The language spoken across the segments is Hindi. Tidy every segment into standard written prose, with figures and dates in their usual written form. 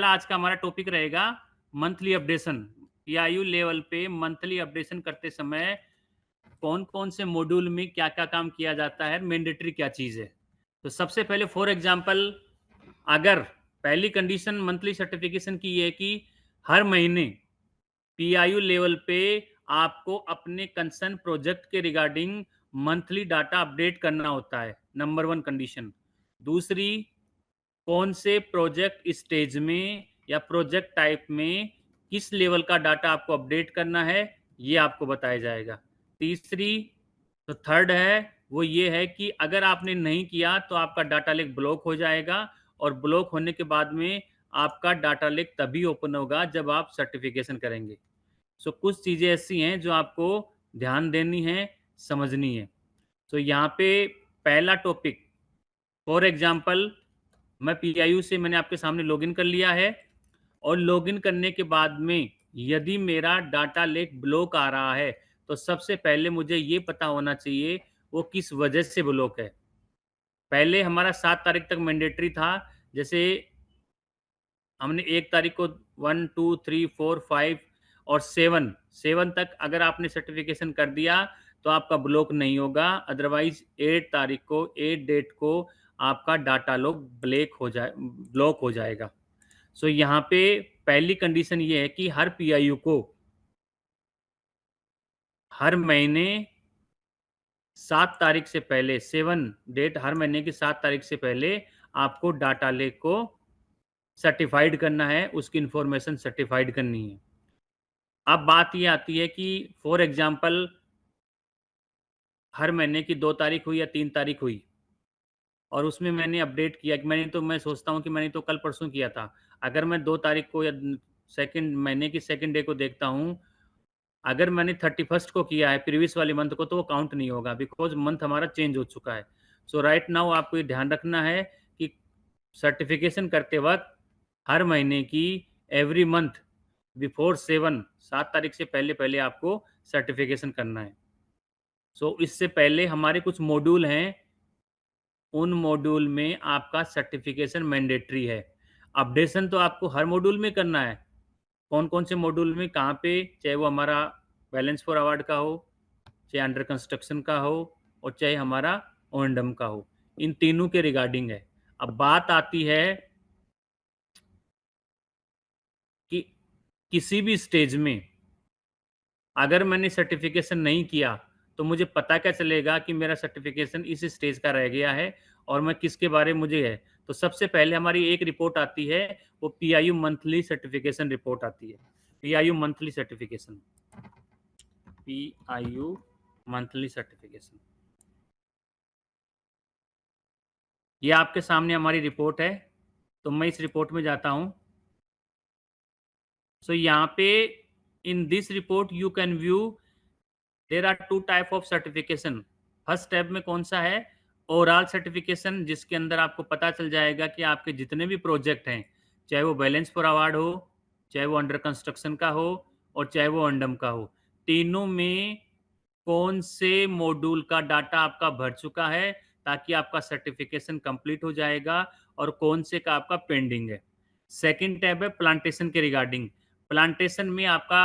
पहला आज का हमारा टॉपिक रहेगा मंथली अपडेशन। पीआईयू लेवल पे मंथली अपडेशन करते समय कौन-कौन से मॉड्यूल में क्या-क्या काम किया जाता है, मैंडेटरी क्या चीज़ है। तो सबसे पहले फॉर एग्जांपल अगर पहली कंडीशन मंथली सर्टिफिकेशन की ये है कि हर महीने पीआईयू लेवल पे आपको अपने कंसर्न प्रोजेक्ट के रिगार्डिंग मंथली डाटा अपडेट करना होता है, नंबर 1 कंडीशन। दूसरी, कौन से प्रोजेक्ट स्टेज में या प्रोजेक्ट टाइप में किस लेवल का डाटा आपको अपडेट करना है, ये आपको बताया जाएगा। तीसरी, तो थर्ड है, वो ये है कि अगर आपने नहीं किया तो आपका डाटा लेक ब्लॉक हो जाएगा और ब्लॉक होने के बाद में आपका डाटा लेक तभी ओपन होगा जब आप सर्टिफिकेशन करेंगे। सो कुछ चीज़ें ऐसी हैं जो आपको ध्यान देनी है, समझनी है। तो यहाँ पे पहला टॉपिक फॉर एग्जांपल मैं पीआईयू से मैंने आपके सामने लॉगिन कर लिया है और लॉगिन करने के बाद में यदि मेरा डाटा लेक ब्लॉक आ रहा है, तो सबसे पहले मुझे ये पता होना चाहिए वो किस वजह से ब्लॉक है। पहले हमारा 7 तारीख तक मैंडेटरी था, जैसे हमने 1 तारीख को 1, 2, 3, 4, 5 और 7 तक अगर आपने सर्टिफ़िकेशन कर दिया, तो आपका ब्लॉक नहीं होगा। अदरवाइज़ 8 तारीख को 8 डेट को आपका डाटा ब्लॉक हो जाएगा। सो यहाँ पे पहली कंडीशन ये है कि हर पीआईयू को हर महीने 7 तारीख से पहले 7 डेट हर महीने की 7 तारीख से पहले आपको डाटा लेक को सर्टिफ़ाइड करना है, उसकी इन्फॉर्मेशन सर्टिफ़ाइड करनी है। अब बात ये आती है कि फॉर एग्ज़ाम्पल हर महीने की 2 तारीख हुई या 3 तारीख हुई और उसमें मैंने अपडेट किया कि मैं सोचता हूँ कि मैंने तो कल परसों किया था। अगर मैं 2 तारीख को या सेकंड महीने की सेकंड डे को देखता हूँ, अगर मैंने 31st को किया है प्रीवियस वाले मंथ को, तो वो काउंट नहीं होगा बिकॉज़ मंथ हमारा चेंज हो चुका है। सो राइट नाउ आपको ये ध्यान रखना है कि सर्टिफ़िकेशन करते वक़्त हर महीने की एवरी मंथ बिफोर 7 तारीख से पहले-पहले आपको सर्टिफ़िकेशन करना है। सो इससे पहले हमारे कुछ मॉड्यूल हैं, उन मॉड्यूल में आपका सर्टिफ़िकेशन मैंडेटरी है। अपडेशन तो आपको हर मॉड्यूल में करना है। कौन-कौन से मॉड्यूल में कहाँ पे, चाहे वो हमारा बैलेंस फॉर अवार्ड का हो, चाहे अंडर कंस्ट्रक्शन का हो और चाहे हमारा ओ&एम का हो। इन तीनों के रिगार्डिंग है। अब बात आती है कि किसी भी स्टेज में अगर मैंने सर्टिफ़िकेशन नहीं किया, तो मुझे पता क्या चलेगा कि मेरा सर्टिफ़िकेशन इस स्टेज का रह गया है और मैं किसके बारे में मुझे है। तो सबसे पहले हमारी एक रिपोर्ट आती है, वो पीआईयू मंथली सर्टिफ़िकेशन रिपोर्ट आती है। PIU monthly certification, PIU monthly certification. ये आपके सामने हमारी रिपोर्ट है, तो मैं इस रिपोर्ट में जाता हूँ। सो यहाँ पे in this report you can view there are 2 type of certification. First tab में कौन-सा है? ओवरऑल सर्टिफिकेशन, जिसके अंदर आपको पता चल जाएगा कि आपके जितने भी प्रोजेक्ट हैं, चाहे वो बैलेंस फॉर अवार्ड हो, चाहे वो अंडर कंस्ट्रक्शन का हो और चाहे वो अंडम का हो। तीनों में कौन से मॉड्यूल का डाटा आपका भर चुका है, ताकि आपका सर्टिफिकेशन कंप्लीट हो जाएगा और कौन से का आपका पेंडिंग है। सेकंड टैब है प्लांटेशन के रिगार्डिंग। प्लांटेशन में आपका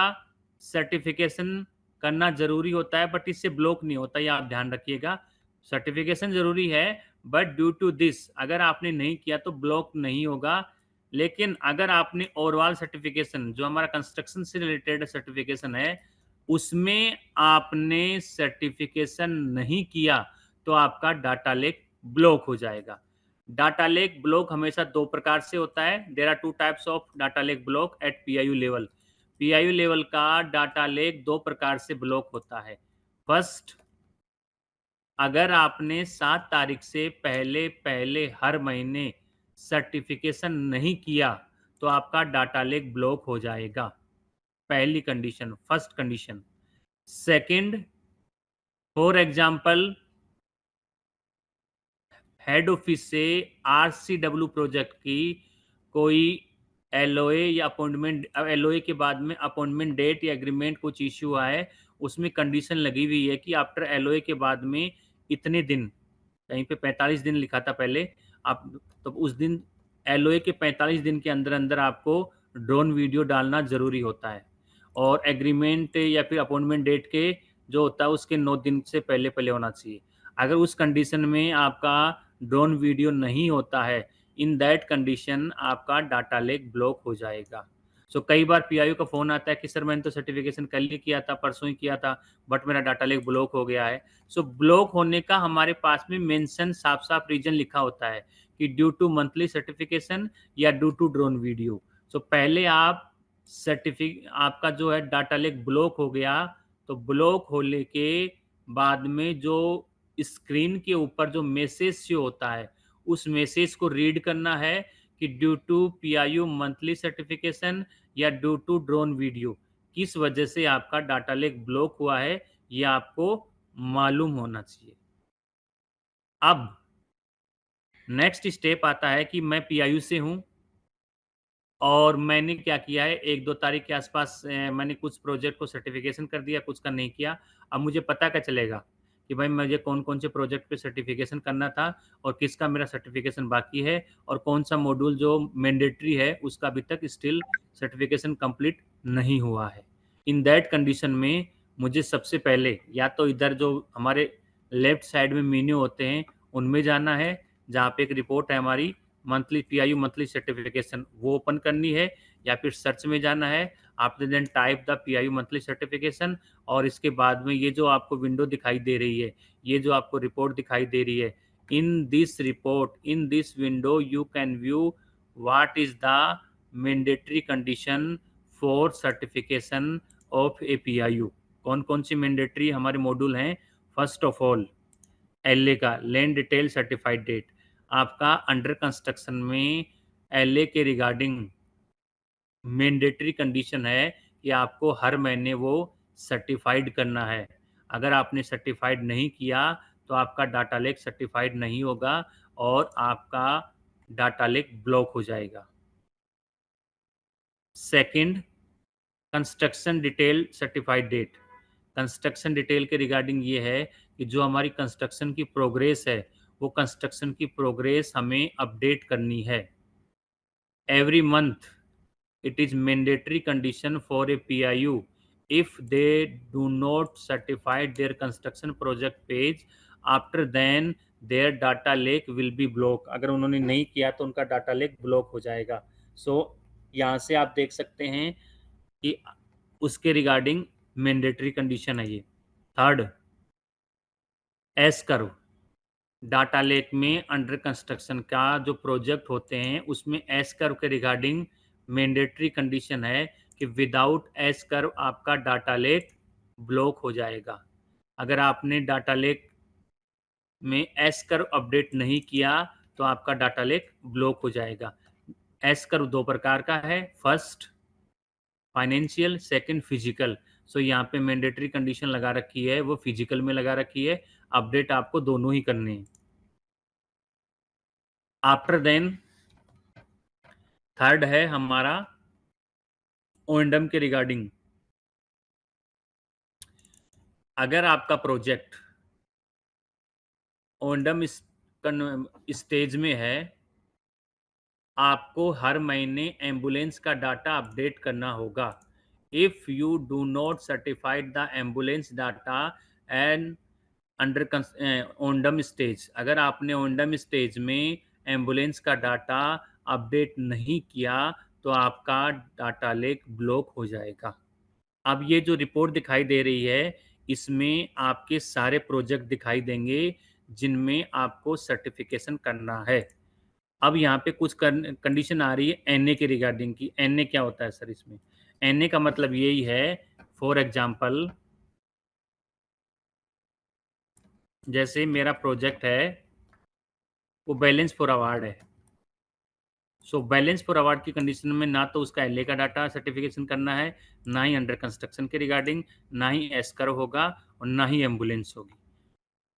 सर्टिफिकेशन करना ज़रूरी होता है, बट इससे ब्लॉक नहीं होता, ये आप ध्यान रखिएगा। सर्टिफिकेशन ज़रूरी है, बट ड्यू टू दिस अगर आपने नहीं किया तो ब्लॉक नहीं होगा। लेकिन अगर आपने ओवरऑल सर्टिफिकेशन, जो हमारा कंस्ट्रक्शन से रिलेटेड सर्टिफिकेशन है, उसमें आपने सर्टिफिकेशन नहीं किया, तो आपका डाटा लेक ब्लॉक हो जाएगा। डाटा लेक ब्लॉक हमेशा 2 प्रकार से होता है। There are 2 types of data lake block at PIU level. PIU level का डाटा लेक 2 प्रकार से ब्लॉक होता है। फर्स्ट, अगर आपने 7 तारीख से पहले-पहले हर महीने सर्टिफिकेशन नहीं किया, तो आपका डाटा लेक ब्लॉक हो जाएगा। पहली condition, first condition. Second, for example head office से आरसीडब्ल्यू प्रोजेक्ट की कोई एलओए या एलओए के बाद में अपॉइंटमेंट डेट या एग्रीमेंट कुछ इश्यू हुआ है, उसमें कंडीशन लगी हुई है कि आफ्टर एलओए के बाद में इतने दिन, कहीं पे 45 दिन लिखा था पहले, आप तो उस दिन एलओए के 45 दिन के अंदर अंदर आपको ड्रोन वीडियो डालना ज़रूरी होता है, और एग्रीमेंट या फिर अपॉइंटमेंट डेट के जो होता है उसके 9 दिन से पहले पहले होना चाहिए। अगर उस कंडीशन में आपका ड्रोन वीडियो नहीं होता है, इन दैट कंडीशन आपका डाटा लेक ब्लॉक हो जाएगा। सो कई बार पीआईओ का फ़ोन आता है कि सर मैंने तो सर्टिफिकेशन कल ही किया था, परसों ही किया था, बट मेरा डाटा लेक ब्लॉक हो गया है। सो ब्लॉक होने का हमारे पास में मेंशन साफ-साफ रीज़न लिखा होता है कि ड्यू टू मंथली सर्टिफिकेशन या ड्यू टू ड्रोन वीडियो। सो पहले आप आपका जो है डाटा लेक ब्लॉक हो गया, तो ब्लॉक होने के बाद में जो स्क्रीन के ऊपर जो मैसेज शो होता है, उस मैसेज को रीड करना है कि due to PIU monthly certification या ड्यू टू ड्रोन वीडियो, किस वजह से आपका डाटा लेक ब्लॉक हुआ है, ये आपको मालूम होना चाहिए। अब नेक्स्ट स्टेप आता है कि मैं पीआईयू से हूँ और मैंने क्या किया है, 1-2 तारीख के आसपास मैंने कुछ प्रोजेक्ट को सर्टिफ़िकेशन कर दिया, कुछ का नहीं किया। अब मुझे पता क्या चलेगा कि भाई मुझे कौन-कौन से प्रोजेक्ट पे सर्टिफ़िकेशन करना था और किसका मेरा सर्टिफ़िकेशन बाकी है और कौन-सा मॉड्यूल जो मैंडेटरी है, उसका अभी तक स्टिल सर्टिफ़िकेशन कंप्लीट नहीं हुआ है। इन दैट कंडीशन में मुझे सबसे पहले या तो इधर जो हमारे लेफ्ट साइड में मेन्यू होते हैं, उनमें जाना है, जहाँ पे एक रिपोर्ट है हमारी मंथली पीआईयू मंथली सर्टिफिकेशन, वो ओपन करनी है, या फिर सर्च में जाना है, after then type the PIU monthly certification, और इसके बाद में ये जो आपको विंडो दिखाई दे रही है, ये जो आपको रिपोर्ट दिखाई दे रही है, in this report, in this window you can view what is the mandatory condition for certification of A PIU. कौन-कौन सी मैंडेटरी हमारे मॉड्यूल हैं? फर्स्ट ऑफ ऑल एलए का लैंड डिटेल सर्टिफाइड डेट, आपका अंडर कंस्ट्रक्शन में एलए के रिगार्डिंग मैंडेटरी कंडीशन है कि आपको हर महीने वो सर्टिफाइड करना है। अगर आपने सर्टिफाइड नहीं किया तो आपका डाटा लेक सर्टिफाइड नहीं होगा और आपका डाटा लेक ब्लॉक हो जाएगा। Second, construction detail certified date. Construction detail के रिगार्डिंग ये है कि जो हमारी कंस्ट्रक्शन की प्रोग्रेस है, वो कंस्ट्रक्शन की प्रोग्रेस हमें अपडेट करनी है। Every month it is mandatory condition for a PIU if they do not certify their construction project page, after then their data lake will be blocked। अगर उन्होंने नहीं किया तो उनका डाटा लेक ब्लॉक हो जाएगा। सो यहाँ से आप देख सकते हैं कि उसके रिगार्डिंग मैंडेटरी कंडीशन है ये। Third, S curve. Data lake में अंडर कंस्ट्रक्शन का जो प्रोजेक्ट होते हैं उसमें एस कर्व के रिगार्डिंग मैंडेटरी कंडीशन है कि विदाउट एस कर्व आपका डाटा लेक ब्लॉक हो जाएगा। अगर आपने डाटा लेक में एस कर्व अपडेट नहीं किया तो आपका डाटा लेक ब्लॉक हो जाएगा। एस कर्व दो प्रकार का है, फर्स्ट फाइनेंशियल, सेकंड फिजिकल। सो यहाँ पे मैंडेटरी कंडीशन लगा रखी है, वो फिजिकल में लगा रखी है, अपडेट आपको दोनों ही करने हैं। आफ्टर देन थर्ड है हमारा ओएंडम के रिगार्डिंग। अगर आपका प्रोजेक्ट ओएंडम स्टेज में है, आपको हर महीने एम्बुलेंस का डाटा अपडेट करना होगा। If you do not certified the ambulance data and under O and M stage, अगर आपने ओएंडम स्टेज में एम्बुलेंस का डाटा अपडेट नहीं किया तो आपका डाटा लेक ब्लॉक हो जाएगा। अब ये जो रिपोर्ट दिखाई दे रही है, इसमें आपके सारे प्रोजेक्ट दिखाई देंगे जिनमें आपको सर्टिफिकेशन करना है। अब यहाँ पे कुछ कंडीशन आ रही है एनए के रिगार्डिंग की। एनए क्या होता है सर इसमें? एनए का मतलब यही है, फॉर एग्जांपल जैसे मेरा प्रोजेक्ट है, वो बैलेंस फॉर अवार्ड है। सो बैलेंस फॉर अवार्ड की कंडीशन में ना तो उसका एलए का डाटा सर्टिफिकेशन करना है, ना ही अंडर कंस्ट्रक्शन के रिगार्डिंग, ना ही एस्कर होगा और ना ही एम्बुलेंस होगी।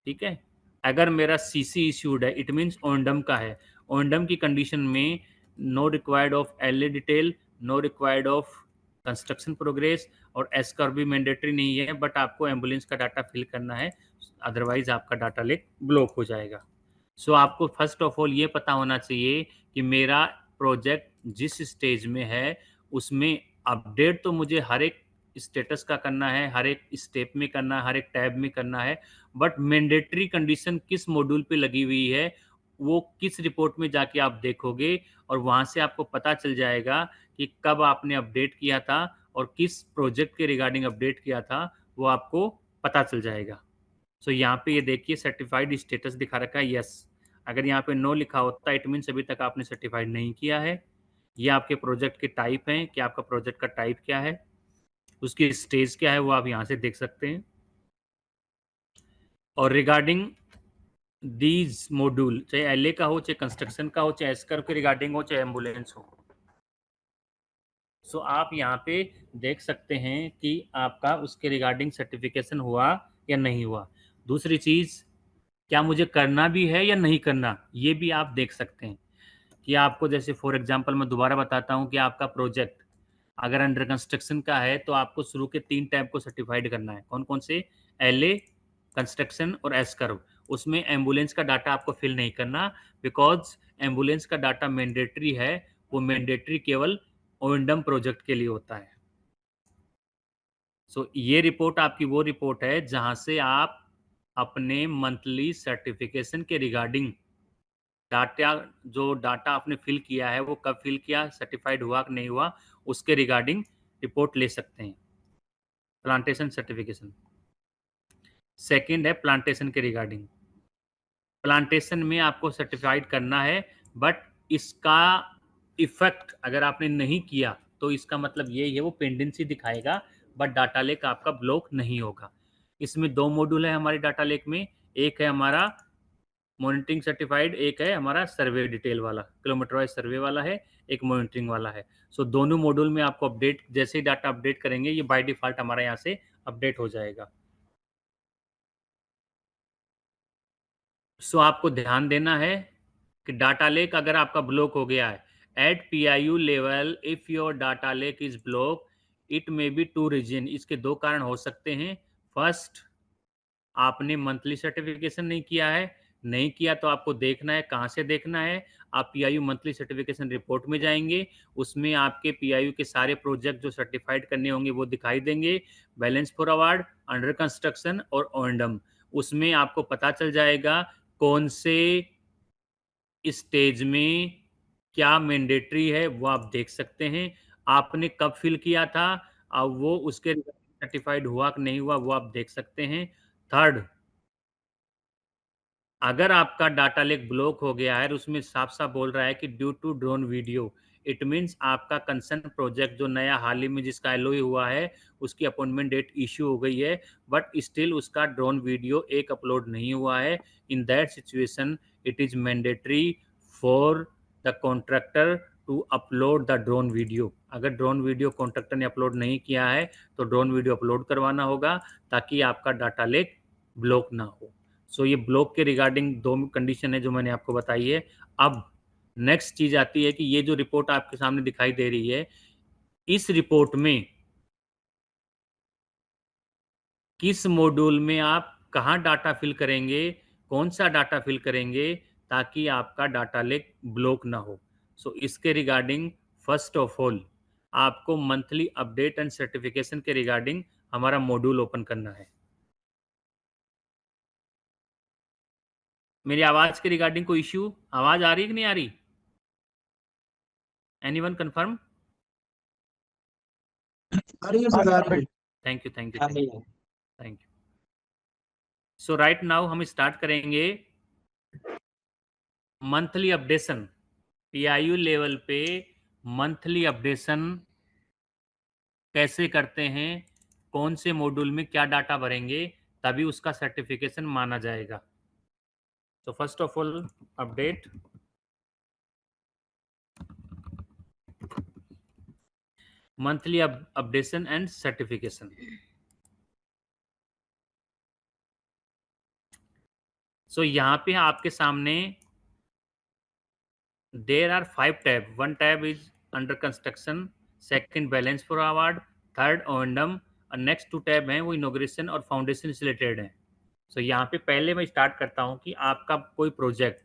ठीक है? अगर मेरा सीसी इश्यूड है, इट मीन्स ओएंडम का है। ओएंडम की कंडीशन में no required of LA detail, no required of construction progress, और एस्कर भी मैंडेटरी नहीं है, बट आपको एम्बुलेंस का डाटा फिल करना है, अदरवाइज आपका डाटा लेक ब्लॉक हो जाएगा। सो आपको फर्स्ट ऑफ ऑल ये पता होना चाहिए कि मेरा प्रोजेक्ट जिस स्टेज में है उसमें अपडेट तो मुझे हर एक स्टेटस का करना है, हर एक स्टेप में करना है, हर एक टैब में करना है, बट मैंडेटरी कंडीशन किस मॉड्यूल पे लगी हुई है वो किस रिपोर्ट में जाके आप देखोगे और वहां से आपको पता चल जाएगा कि कब आपने अपडेट किया था और किस प्रोजेक्ट के रिगार्डिंग अपडेट किया था, वो आपको पता चल जाएगा। सो यहाँ पे ये देखिए सर्टिफाइड स्टेटस दिखा रखा है यस। अगर यहाँ पे नो लिखा होता इट मीन्स अभी तक आपने सर्टिफाइड नहीं किया है। ये आपके प्रोजेक्ट के टाइप हैं कि आपका प्रोजेक्ट का टाइप क्या है, उसकी स्टेज क्या है, वो आप यहाँ से देख सकते हैं। और रिगार्डिंग दीज मॉड्यूल, चाहे एलए का हो, चाहे कंस्ट्रक्शन का हो, चाहे एस्कर के रिगार्डिंग हो, चाहे एम्बुलेंस हो, सो आप यहाँ पे देख सकते हैं कि आपका उसके रिगार्डिंग सर्टिफिकेशन हुआ या नहीं हुआ। दूसरी चीज़, क्या मुझे करना भी है या नहीं करना, ये भी आप देख सकते हैं कि आपको, जैसे फॉर एग्जांपल मैं दोबारा बताता हूँ कि आपका प्रोजेक्ट अगर अंडर कंस्ट्रक्शन का है तो आपको शुरू के 3 टैब को सर्टिफाइड करना है। कौन कौन से? एलए, कंस्ट्रक्शन और एस्कर्व। उसमें एम्बुलेंस का डाटा आपको फिल नहीं करना, बिकॉज एम्बुलेंस का डाटा मैंडेटरी है, वो मैंडेटरी केवल ओएंडम प्रोजेक्ट के लिए होता है। ये रिपोर्ट आपकी वो रिपोर्ट है जहां से आप अपने मंथली सर्टिफिकेशन के रिगार्डिंग डाटा, जो डाटा आपने फिल किया है वो कब फिल किया, सर्टिफाइड हुआ कि नहीं हुआ, उसके रिगार्डिंग रिपोर्ट ले सकते हैं। प्लांटेशन सर्टिफिकेशन सेकंड है, प्लांटेशन के रिगार्डिंग। प्लांटेशन में आपको सर्टिफाइड करना है, बट इसका इफेक्ट अगर आपने नहीं किया तो इसका मतलब ये है वो पेंडेंसी दिखाएगा, बट डाटा लेक आपका ब्लॉक नहीं होगा। इसमें 2 मॉड्यूल है हमारे डाटा लेक में, एक है हमारा मॉनिटरिंग सर्टिफाइड, एक है हमारा सर्वे डिटेल वाला, किलोमीटर वाइज सर्वे वाला है, एक मॉनिटरिंग वाला है। दोनों मॉड्यूल में आपको अपडेट, जैसे ही डाटा अपडेट करेंगे ये बाय डिफॉल्ट हमारा यहाँ से अपडेट हो जाएगा। आपको ध्यान देना है कि डाटा लेक अगर आपका ब्लॉक हो गया है, at PIU level if your data lake is block, it may be 2 reason. इसके 2 कारण हो सकते हैं। फर्स्ट, आपने मंथली सर्टिफिकेशन नहीं किया है। नहीं किया तो आपको देखना है, कहाँ से देखना है, आप पीआईयू मंथली सर्टिफिकेशन रिपोर्ट में जाएंगे, उसमें आपके पीआईयू के सारे प्रोजेक्ट जो सर्टिफाइड करने होंगे वो दिखाई देंगे, balance for award, under construction और ओएंडम। उसमें आपको पता चल जाएगा कौन से स्टेज में क्या मैंडेटरी है, वो आप देख सकते हैं। आपने कब फिल किया था, अब वो उसके सर्टिफाइड हुआ कि नहीं हुआ, वो आप देख सकते हैं। थर्ड, अगर आपका डाटा लेक ब्लॉक हो गया है और उसमें साफ-साफ बोल रहा है कि due to drone video, it means आपका कंसर्न प्रोजेक्ट जो नया हाल ही में जिसका एलओए हुआ है, उसकी अपॉइंटमेंट डेट इश्यू हो गई है, बट स्टिल उसका ड्रोन वीडियो एक अपलोड नहीं हुआ है। In that situation it is mandatory for the contractor to upload the drone video. अगर ड्रोन वीडियो कॉन्ट्रैक्टर ने अपलोड नहीं किया है, तो ड्रोन वीडियो अपलोड करवाना होगा ताकि आपका डाटा लेक ब्लॉक ना हो। ये ब्लॉक के रिगार्डिंग 2 कंडीशन है जो मैंने आपको बताई है। अब नेक्स्ट चीज़ आती है कि ये जो रिपोर्ट आपके सामने दिखाई दे रही है, इस रिपोर्ट में किस मॉड्यूल में आप कहाँ डाटा फिल करेंगे, कौन-सा डाटा फिल करेंगे ताकि आपका डाटा लेक ब्लॉक ना हो। इसके रिगार्डिंग फर्स्ट ऑफ ऑल आपको मंथली अपडेट एंड सर्टिफिकेशन के रिगार्डिंग हमारा मॉड्यूल ओपन करना है। मेरी आवाज़ के रिगार्डिंग कोई इश्यू? आवाज़ आ रही है कि नहीं आ रही? Anyone confirm? आ रही है सर, आ रही है। थैंक यू, थैंक यू, आ थैंक रही यू, है। Thank you. राइट नाउ हम स्टार्ट करेंगे मंथली अपडेशन। पीआईयू लेवल पे मंथली अपडेशन कैसे करते हैं, कौन से मॉड्यूल में क्या डाटा भरेंगे, तभी उसका सर्टिफिकेशन माना जाएगा। First of all update, monthly updation and certification. यहाँ पे आपके सामने there are 5 tab. One tab is under construction, second balance for award, third O&M और नेक्स्ट 2 टैब हैं वो इनॉग्रेशन और फाउंडेशन से रिलेटेड हैं। यहाँ पे पहले मैं स्टार्ट करता हूँ कि आपका कोई प्रोजेक्ट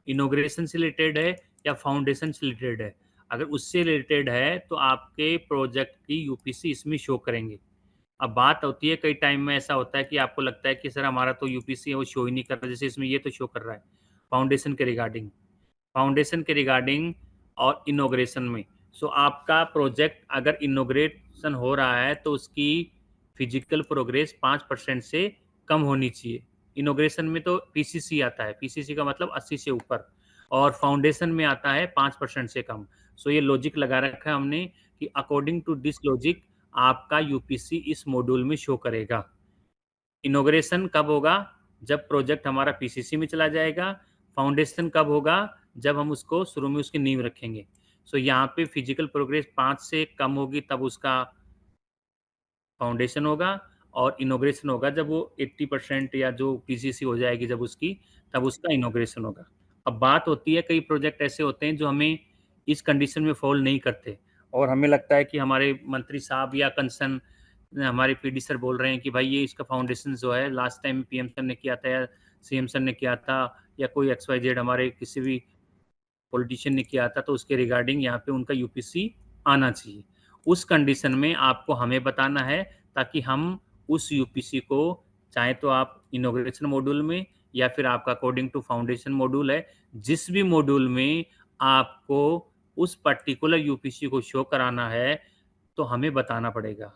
इनॉग्रेशन से रिलेटेड है या फाउंडेशन से रिलेटेड है। अगर उससे रिलेटेड है तो आपके प्रोजेक्ट की यूपीसी इसमें शो करेंगे। अब बात होती है, कई टाइम में ऐसा होता है कि आपको लगता है कि सर हमारा तो यूपीसी है वो शो ही नहीं कर रहा, जैसे इसमें ये तो शो कर रहा है फाउंडेशन के रिगार्डिंग और इनॉग्रेशन में। सो आपका प्रोजेक्ट अगर इनॉग्रेशन हो रहा है तो उसकी फिजिकल प्रोग्रेस 5% से कम होनी चाहिए। इनॉग्रेशन में तो पीसीसी आता है, पीसीसी का मतलब 80 से ऊपर, और फाउंडेशन में आता है 5% से कम। सो ये लॉजिक लगा रखा है हमने कि अकॉर्डिंग टू दिस लॉजिक आपका यूपीसी इस मॉड्यूल में शो करेगा। इनॉग्रेशन कब होगा? जब प्रोजेक्ट हमारा पीसीसी में चला जाएगा। फाउंडेशन कब होगा? जब हम उसको शुरू में उसकी नींव रखेंगे। सो यहाँ पे फिजिकल प्रोग्रेस 5 से कम होगी तब उसका फाउंडेशन होगा, और इनॉग्रेशन होगा जब वो 80% या जो पीसीसी हो जाएगी जब उसकी, तब उसका इनॉग्रेशन होगा। अब बात होती है, कई प्रोजेक्ट ऐसे होते हैं जो हमें इस कंडीशन में फॉल नहीं करते, और हमें लगता है कि हमारे मंत्री साहब या कंसर्न हमारे पीडी सर बोल रहे हैं कि भाई ये इसका फाउंडेशन जो है लास्ट टाइम पीएम सर ने किया था या सीएम सर ने किया था या कोई XYZ हमारे किसी भी पॉलिटिशियन ने किया था, तो उसके रिगार्डिंग यहाँ पे उनका यूपीसी आना चाहिए। उस कंडीशन में आपको हमें बताना है ताकि हम उस यूपीसी को, चाहे तो आप इनॉग्रेशन मॉड्यूल में या फिर आपका अकॉर्डिंग टू फाउंडेशन मॉड्यूल है, जिस भी मॉड्यूल में आपको उस पर्टिकुलर यूपीसी को शो कराना है तो हमें बताना पड़ेगा।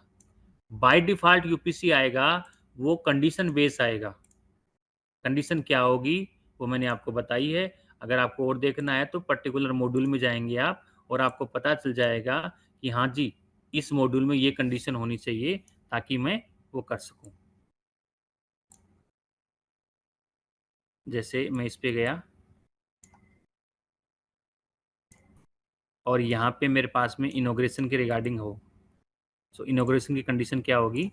बाय डिफॉल्ट यूपीसी आएगा, वो कंडीशन बेस आएगा। कंडीशन क्या होगी वो मैंने आपको बताई है। अगर आपको और देखना है तो पर्टिकुलर मॉड्यूल में जाएंगे आप, और आपको पता चल जाएगा कि हाँ जी इस मॉड्यूल में ये कंडीशन होनी चाहिए ताकि मैं वो कर सकूं। जैसे मैं इस पे गया और यहाँ पे मेरे पास में इनॉग्रेशन के रिगार्डिंग हो, सो इनॉग्रेशन की कंडीशन क्या होगी?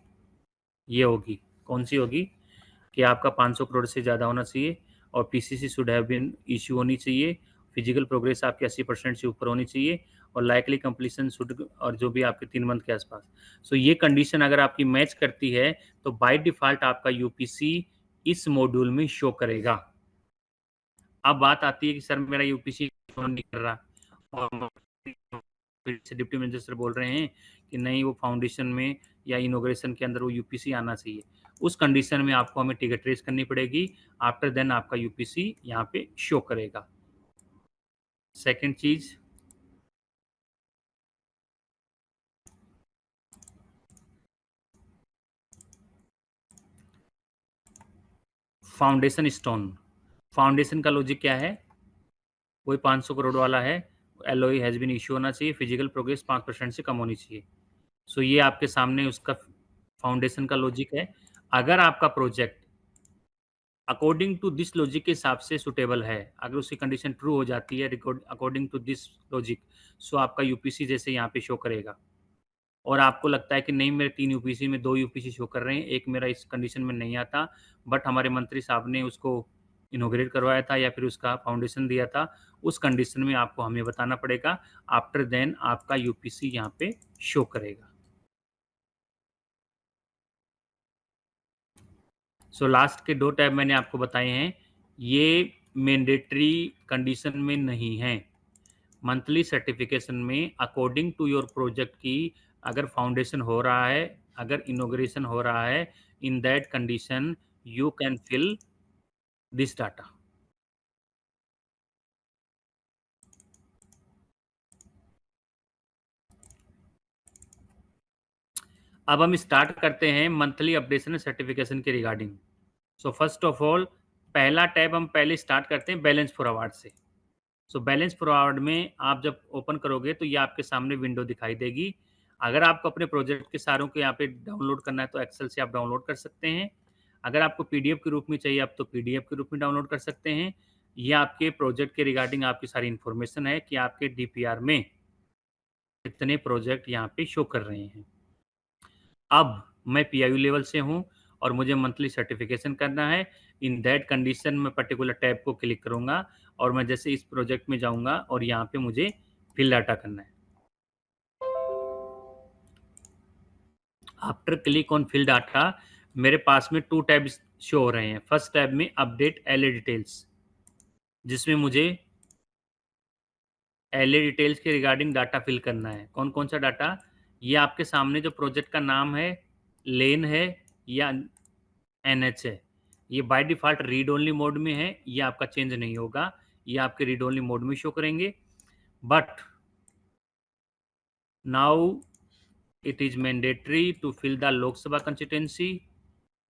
ये होगी, कौन सी होगी कि आपका 500 करोड़ से ज़्यादा होना चाहिए और PCC should have been issue होनी चाहिए, फिजिकल प्रोग्रेस आपकी 80% से ऊपर होनी चाहिए, और लाइकली कंप्लीशन शुड, और जो भी आपके 3 मंथ के आसपास। सो ये कंडीशन अगर आपकी मैच करती है तो बाय डिफॉल्ट आपका यूपीसी इस मॉड्यूल में शो करेगा। अब बात आती है कि सर मेरा यूपीसी शो नहीं कर रहा, और फिर से डिप्टी मिनिस्टर सर बोल रहे हैं कि नहीं वो फाउंडेशन में या इनॉग्रेशन के अंदर वो यूपीसी आना चाहिए। उस कंडीशन में आपको हमें टिकट रेस करनी पड़ेगी। आफ्टर देन आपका यूपीसी यहाँ पे शो करेगा। सेकंड चीज, फाउंडेशन स्टोन। फाउंडेशन का लॉजिक क्या है? वही 500 करोड़ वाला है, एलओई हैज बीन इशू होना चाहिए, फिजिकल प्रोग्रेस 5% से कम होनी चाहिए। सो ये आपके सामने उसका फाउंडेशन का लॉजिक है। अगर आपका project according to this logic के हिसाब से सुटेबल है, अगर उसकी कंडीशन ट्रू हो जाती है अकॉर्डिंग टू दिस लॉजिक, सो आपका यूपीसी जैसे यहाँ पे शो करेगा। और आपको लगता है कि नहीं मेरे 3 यूपीसी में 2 यूपीसी शो कर रहे हैं, एक मेरा इस कंडीशन में नहीं आता, बट हमारे मंत्री साहब ने उसको इनॉग्रेट करवाया था या फिर उसका फाउंडेशन दिया था, उस कंडीशन में आपको हमें बताना पड़ेगा। आफ्टर देन आपका यूपीसी यहाँ पे शो करेगा। सो लास्ट के 2 टैब मैंने आपको बताए हैं, ये मैंडेटरी कंडीशन में नहीं है। मंथली सर्टिफिकेशन में अकॉर्डिंग टू योर प्रोजेक्ट की अगर फाउंडेशन हो रहा है, अगर इनॉग्रेशन हो रहा है, in that condition you can fill this data. अब हम स्टार्ट करते हैं मंथली अपडेशन सर्टिफिकेशन के regarding. So first of all पहला टैब हम पहले स्टार्ट करते हैं बैलेंस फॉरवर्ड से। सो बैलेंस फॉरवर्ड में आप जब ओपन करोगे तो ये आपके सामने विंडो दिखाई देगी। अगर आपको अपने प्रोजेक्ट के सारों को यहाँ पे डाउनलोड करना है तो एक्सेल से आप डाउनलोड कर सकते हैं। अगर आपको पीडीएफ के रूप में चाहिए आप तो पीडीएफ के रूप में डाउनलोड कर सकते हैं। ये आपके प्रोजेक्ट के रिगार्डिंग आपकी सारी इन्फॉर्मेशन है कि आपके डीपीआर में कितने प्रोजेक्ट यहाँ पे शो कर रहे हैं। अब मैं पीआईयू लेवल से हूँ और मुझे मंथली सर्टिफिकेशन करना है। इन दैट कंडीशन में पर्टिकुलर टैब को क्लिक करूंगा और मैं जैसे इस प्रोजेक्ट में जाऊंगा और यहाँ पे मुझे फिल डाटा करना है। After click on fill data मेरे पास में 2 टैब्स शो हो रहे हैं। फर्स्ट टैब में अपडेट एलए डिटेल्स, जिसमें मुझे एलए डिटेल्स के रिगार्डिंग डाटा फिल करना है। कौन कौन सा डाटा? ये आपके सामने जो प्रोजेक्ट का नाम है, लेन है या एनएच है, ये by default read only mode में है, ये आपका चेंज नहीं होगा, ये आपके रीड ओनली मोड में शो करेंगे। But now it is mandatory to fill the Lok Sabha constituency,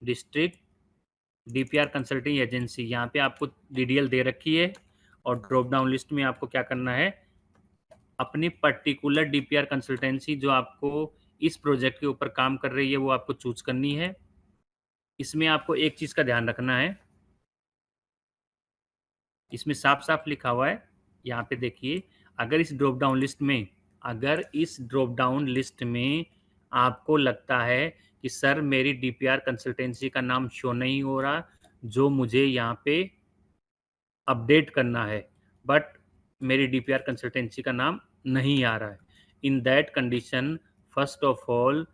district, DPR consulting agency. यहाँ पे आपको डीडीएल दे रखी है और ड्रॉप डाउन लिस्ट में आपको क्या करना है, अपनी पर्टिकुलर डीपीआर कंसल्टेंसी जो आपको इस प्रोजेक्ट के ऊपर काम कर रही है वो आपको चूज करनी है। इसमें आपको एक चीज का ध्यान रखना है, इसमें साफ साफ लिखा हुआ है, यहाँ पे देखिए, अगर इस ड्रॉप डाउन लिस्ट में आपको लगता है कि सर मेरी डीपीआर कंसल्टेंसी का नाम शो नहीं हो रहा जो मुझे यहाँ पे अपडेट करना है, बट मेरी डीपीआर कंसल्टेंसी का नाम नहीं आ रहा है, in that condition first of all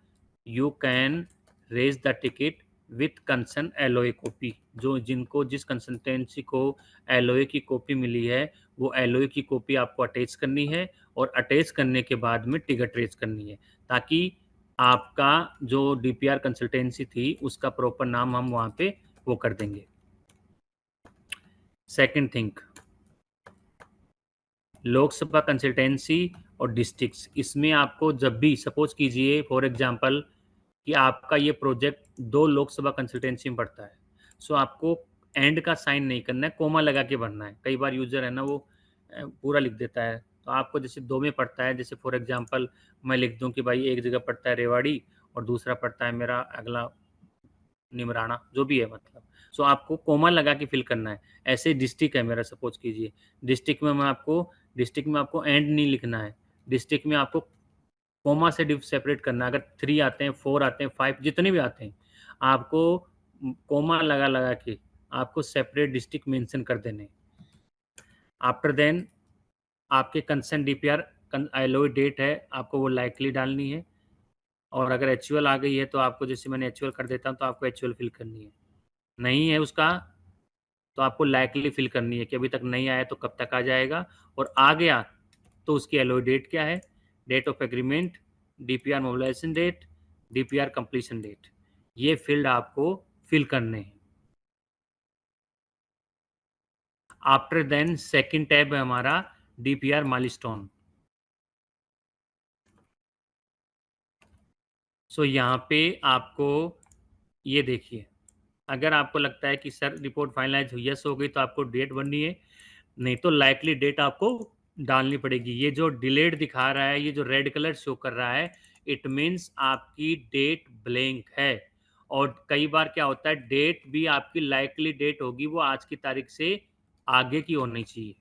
you can raise the ticket with concern LOA copy. जो जिनको जिस कंसल्टेंसी को एलओए की कॉपी मिली है वो एलओए की कॉपी आपको अटैच करनी है और अटैच करने के बाद में टिकट रेज करनी है, ताकि आपका जो डीपीआर कंसल्टेंसी थी उसका प्रॉपर नाम हम वहाँ पे वो कर देंगे। सेकंड थिंग, लोकसभा कंसल्टेंसी और डिस्ट्रिक्ट्स, इसमें आपको जब भी सपोज कीजिए फॉर एग्जांपल कि आपका ये प्रोजेक्ट 2 लोकसभा कंसल्टेंसी में पड़ता है, सो आपको एंड का साइन नहीं करना है, कोमा लगा के भरना है। कई बार यूजर है ना वो पूरा लिख देता है, तो आपको जैसे 2 में पड़ता है, जैसे फॉर एग्जांपल मैं लिख दूं कि भाई एक जगह पड़ता है रेवाड़ी और दूसरा पड़ता है मेरा अगला निमराना, जो भी है मतलब, सो आपको कोमा लगा के फिल करना है। ऐसे डिस्ट्रिक्ट है मेरा, सपोज कीजिए डिस्ट्रिक्ट में आपको एंड नहीं लिखना है, डिस्ट्रिक्ट में आपको कोमा से सेपरेट करना है। अगर 3 आते हैं, 4 आते हैं, 5 जितने भी आते हैं, आपको कोमा लगा लगा के आपको सेपरेट डिस्ट्रिक्ट मेंशन कर देने। आफ्टर देन आपके कंसर्न डीपीआर एलओए डेट है, आपको वो लाइकली डालनी है, और अगर एचयूएल आ गई है तो आपको, जैसे मैंने एचयूएल कर देता हूँ, तो आपको एचयूएल फिल करनी है। नहीं है उसका तो आपको लाइकली फिल करनी है कि अभी तक नहीं आया तो कब तक आ जाएगा, और आ गया तो उसकी एलओए डेट क्या है, date of agreement, DPR mobilization date, DPR completion date, ये फील्ड आपको फिल करने हैं। आफ्टर देन सेकंड टैब है हमारा डीपीआर माइलस्टोन। सो यहाँ पे आपको ये देखिए, अगर आपको लगता है कि सर रिपोर्ट फाइनलाइज यस हो गई तो आपको डेट बननी है, नहीं तो लाइकली डेट आपको डालनी पड़ेगी। ये जो डिलेड दिखा रहा है, ये जो रेड कलर शो कर रहा है, इट मीन्स आपकी डेट ब्लैंक है। और कई बार क्या होता है, डेट भी आपकी लाइकली डेट होगी वो आज की तारीख से आगे की होनी चाहिए,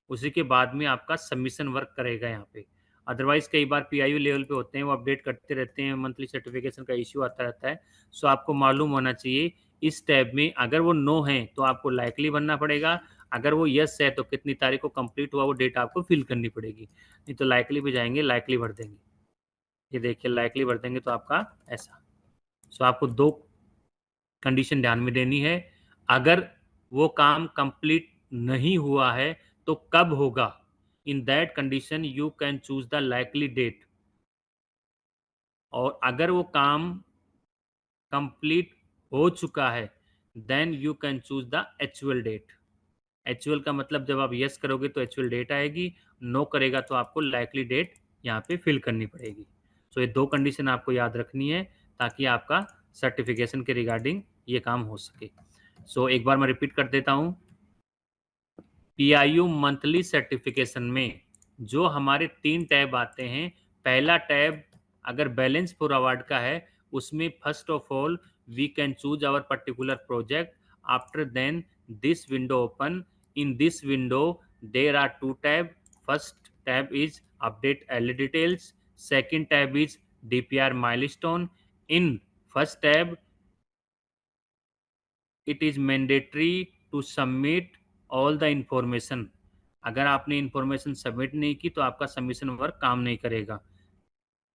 उसी के बाद में आपका सबमिशन वर्क करेगा यहाँ पे। अदरवाइज कई बार पीआईयू लेवल पे होते हैं, वो अपडेट करते रहते हैं, मंथली सर्टिफिकेशन का इश्यू आता रहता है। सो आपको मालूम होना चाहिए इस टैब में अगर वो नो है तो आपको लाइकली बनना पड़ेगा, अगर वो यस है तो कितनी तारीख को कंप्लीट हुआ वो डेट आपको फिल करनी पड़ेगी, नहीं तो लाइकली भी जाएंगे, लाइकली भर देंगे। ये देखिए लाइकली भर देंगे तो आपका ऐसा। सो आपको 2 कंडीशन ध्यान में देनी है, अगर वो काम कंप्लीट नहीं हुआ है तो कब होगा, in that condition you can choose the likely date, और अगर वो काम कंप्लीट हो चुका है then you can choose the actual date. Actual का मतलब जब आप यस करोगे तो एक्चुअल डेट आएगी, नो करेगा तो आपको लाइकली डेट यहाँ पे फिल करनी पड़ेगी। सो ये 2 कंडीशन आपको याद रखनी है ताकि आपका सर्टिफिकेशन के रिगार्डिंग ये काम हो सके। सो एक बार मैं रिपीट कर देता हूँ, पीआईयू मंथली सर्टिफिकेशन में जो हमारे 3 टैब आते हैं, पहला टैब अगर बैलेंस फॉर अवार्ड का है, उसमें first of all we can choose our particular project, after then this window open, in this window there are 2 tab, first tab is update L details, second tab is DPR milestone. In first tab it is mandatory to submit all the information. अगर आपने इंफॉर्मेशन सबमिट नहीं की तो आपका सबमिशन वर्क काम नहीं करेगा।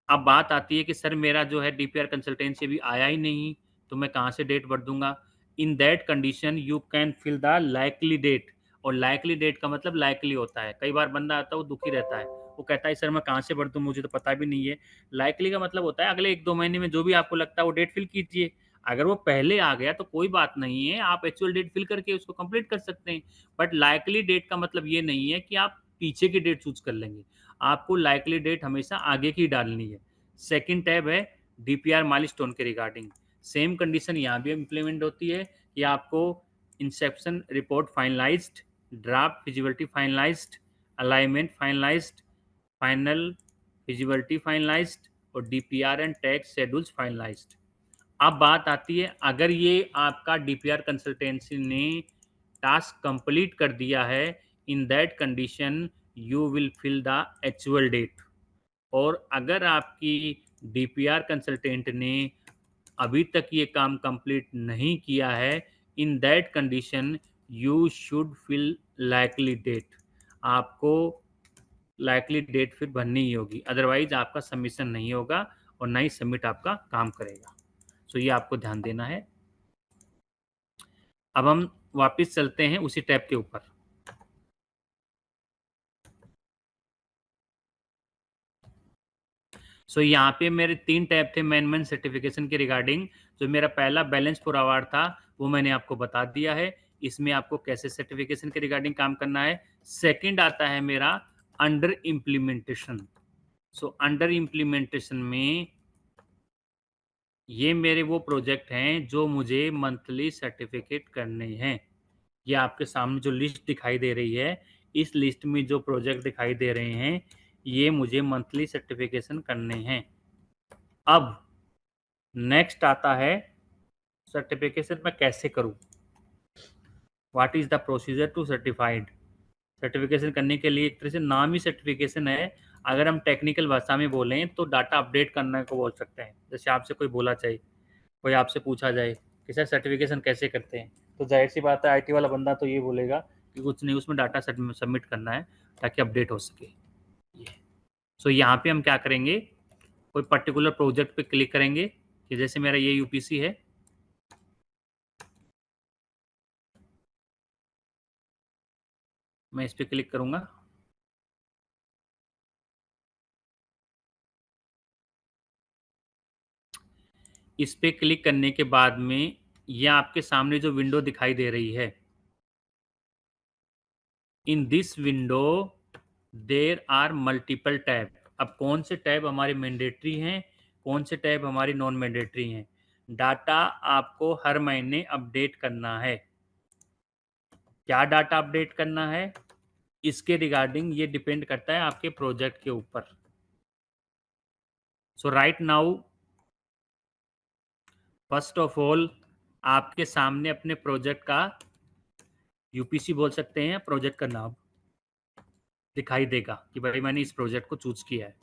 अब बात आती है कि सर मेरा जो है डीपीआर कंसल्टेंसी अभी आया ही नहीं, तो मैं कहाँ से डेट भर दूंगा। In that condition you can fill the likely date, और लाइकली डेट का मतलब लाइकली होता है। कई बार बंदा आता है वो दुखी रहता है, वो कहता है सर मैं कहाँ से भर दूँ, मुझे तो पता भी नहीं है। लाइकली का मतलब होता है अगले 1-2 महीने में जो भी आपको लगता है वो डेट फिल कीजिए। अगर वो पहले आ गया तो कोई बात नहीं है, आप एक्चुअल डेट फिल करके उसको कंप्लीट कर सकते हैं। बट लाइकली डेट का मतलब ये नहीं है कि आप पीछे की डेट चूज़ कर लेंगे। आपको लाइकली डेट हमेशा आगे की डालनी है। सेकंड टैब है डीपीआर माइलस्टोन के रिगार्डिंग। सेम कंडीशन यहाँ भी इम्प्लीमेंट होती है कि आपको inception report finalized, draft feasibility finalized, alignment finalized, final feasibility finalized और DPR and tax schedules finalized. अब बात आती है अगर ये आपका डीपीआर कंसल्टेंसी ने टास्क कंप्लीट कर दिया है, in that condition you will fill the actual date. और अगर आपकी डीपीआर कंसल्टेंट ने अभी तक ये काम कंप्लीट नहीं किया है, in that condition you should fill likely date. आपको लाइकली डेट फिर भरनी ही होगी, अदरवाइज आपका सबमिशन नहीं होगा और ना ही सबमिट आपका काम करेगा। सो ये आपको ध्यान देना है। अब हम वापस चलते हैं उसी टैब के ऊपर। सो यहाँ पे मेरे 3 टैब थे मैनेजमेंट सर्टिफिकेशन के रिगार्डिंग। जो मेरा पहला बैलेंस फॉर अवार्ड था वो मैंने आपको बता दिया है, इसमें आपको कैसे सर्टिफिकेशन के रिगार्डिंग काम करना है। सेकंड आता है मेरा under implementation. So under implementation में ये मेरे वो प्रोजेक्ट हैं जो मुझे मंथली सर्टिफिकेट करने हैं। ये आपके सामने जो लिस्ट दिखाई दे रही है, इस लिस्ट में जो प्रोजेक्ट दिखाई दे रहे हैं ये मुझे मंथली सर्टिफिकेशन करने हैं। अब नेक्स्ट आता है सर्टिफिकेशन मैं कैसे करूं, what is the procedure to certified. Certification करने के लिए एक तरह से नाम ही सर्टिफिकेशन है। अगर हम टेक्निकल भाषा में बोलें तो डाटा अपडेट करने को बोल सकते हैं। जैसे आपसे कोई बोला जाए, कोई आपसे पूछा जाए कि सर सर्टिफिकेशन कैसे करते हैं, तो जाहिर सी बात है आईटी वाला बंदा तो ये बोलेगा कि कुछ नहीं, उसमें डाटा सबमिट करना है ताकि अपडेट हो सके। सो यहाँ पे हम क्या करेंगे, कोई पर्टिकुलर प्रोजेक्ट पे क्लिक करेंगे कि जैसे मेरा ये यूपीसी है, मैं इस पे क्लिक करूंगा। इस पे क्लिक करने के बाद में ये आपके सामने जो विंडो दिखाई दे रही है, in this window there are multiple tab. अब कौन से टैब हमारे मैंडेटरी हैं, कौन से टैब हमारी नॉन मैंडेटरी हैं। डाटा आपको हर महीने अपडेट करना है। क्या डाटा अपडेट करना है, इसके रिगार्डिंग ये डिपेंड करता है आपके प्रोजेक्ट के ऊपर। So right now first of all आपके सामने अपने प्रोजेक्ट का यूपीसी बोल सकते हैं, प्रोजेक्ट का नाम दिखाई देगा कि भाई मैंने इस प्रोजेक्ट को चूज किया है।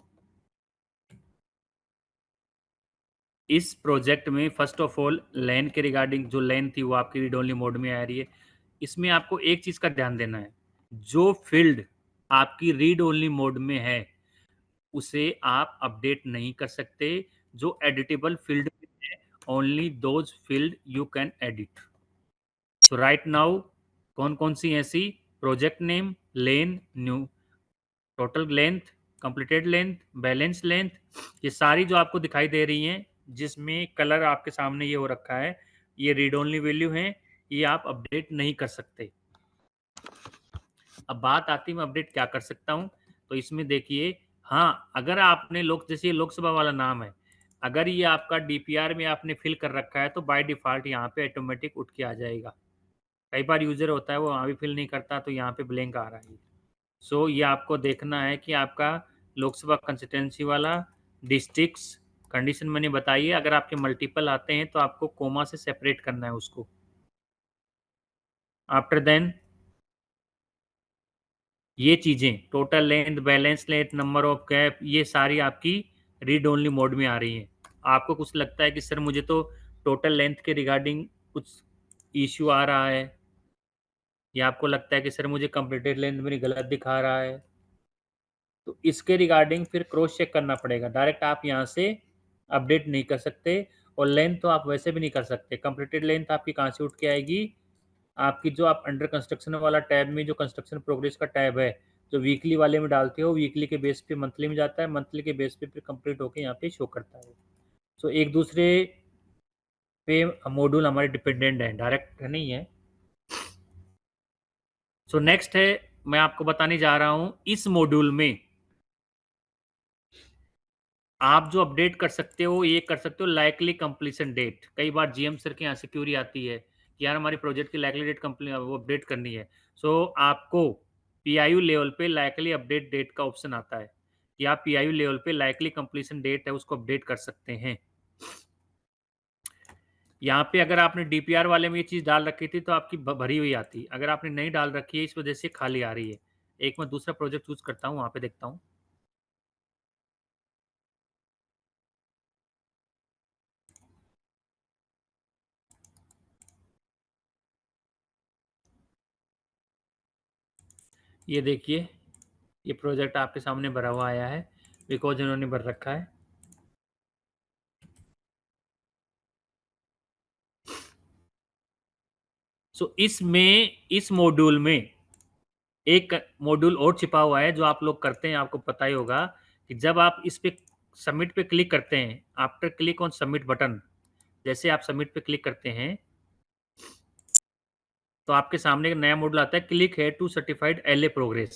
इस प्रोजेक्ट में फर्स्ट ऑफ ऑल लैन के रिगार्डिंग जो लैन थी वो आपकी रीड ओनली मोड में आ रही है। इसमें आपको एक चीज का ध्यान देना है, जो फील्ड आपकी रीड ओनली मोड में है उसे आप अपडेट नहीं कर सकते। जो एडिटेबल फील्ड है, only those field you can edit. So right now कौन कौन सी ऐसी, project name, lane, new, total length, completed length, balance length, ये सारी जो आपको दिखाई दे रही हैं जिसमें कलर आपके सामने ये हो रखा है, ये रीड ओनली वैल्यू है, ये आप अपडेट नहीं कर सकते। अब बात आती है मैं अपडेट क्या कर सकता हूँ, तो इसमें देखिए, हाँ अगर आपने जैसे ये लोकसभा वाला नाम है, अगर ये आपका डीपीआर में आपने फिल कर रखा है तो बाय डिफॉल्ट यहाँ पे ऑटोमेटिक उठ के आ जाएगा। कई बार यूजर होता है वो वहाँ भी फिल नहीं करता तो यहाँ पे ब्लैंक आ रहा है। सो ये आपको देखना है कि आपका लोकसभा कंस्टिट्यूंसी वाला डिस्ट्रिक्ट्स कंडीशन मैंने बताई है। अगर आपके मल्टीपल आते हैं तो आपको कोमा से सेपरेट करना है उसको। आफ्टर देन ये चीज़ें total length, balance length, number of cap, ये सारी आपकी रीड ओनली मोड में आ रही हैं। आपको कुछ लगता है कि सर मुझे तो टोटल लेंथ के रिगार्डिंग कुछ इश्यू आ रहा है, या आपको लगता है कि सर मुझे कंप्लीटेड लेंथ मेरी गलत दिखा रहा है, तो इसके रिगार्डिंग फिर क्रॉस चेक करना पड़ेगा। डायरेक्ट आप यहाँ से अपडेट नहीं कर सकते, और लेंथ तो आप वैसे भी नहीं कर सकते। कंप्लीटेड लेंथ आपकी कहाँ से उठ के आएगी, आपकी जो आप अंडर कंस्ट्रक्शन वाला टैब में जो कंस्ट्रक्शन प्रोग्रेस का टैब है, जो वीकली वाले में डालते हो, वीकली के बेस पे मंथली में जाता है, मंथली के बेस पे फिर कंप्लीट होके यहाँ पे शो करता है। सो एक दूसरे पे मॉड्यूल हमारे डिपेंडेंट है, डायरेक्ट नहीं है। सो नेक्स्ट है, मैं आपको बताने जा रहा हूं, इस मॉड्यूल में आप जो अपडेट कर सकते हो, ये कर सकते हो लाइकली कंप्लीशन डेट। कई बार जीएम सर के यहाँ से क्यूरी आती है कि यार हमारी प्रोजेक्ट की लाइकली डेट वो अपडेट करनी है। सो आपको पीआईयू लेवल पे लाइकली अपडेट डेट का ऑप्शन आता है कि आप पीआईयू लेवल पे लाइकली कंप्लीशन डेट है उसको अपडेट कर सकते हैं। यहाँ पे अगर आपने डीपीआर वाले में ये चीज डाल रखी थी तो आपकी भरी हुई आती, अगर आपने नहीं डाल रखी है इस वजह से खाली आ रही है। एक मैं दूसरा प्रोजेक्ट चूज करता हूँ, वहां पे देखता हूँ। ये देखिए, ये प्रोजेक्ट आपके सामने भरा हुआ आया है बिकॉज इन्होंने भर रखा है। सो इसमें, इस मॉड्यूल में एक मॉड्यूल और छिपा हुआ है जो आप लोग करते हैं, आपको पता ही होगा कि जब आप इस पे सबमिट पे क्लिक करते हैं, after click on submit button, जैसे आप सबमिट पे क्लिक करते हैं तो आपके सामने एक नया मॉड्यूल आता है, क्लिक है टू सर्टिफाइड एलए प्रोग्रेस।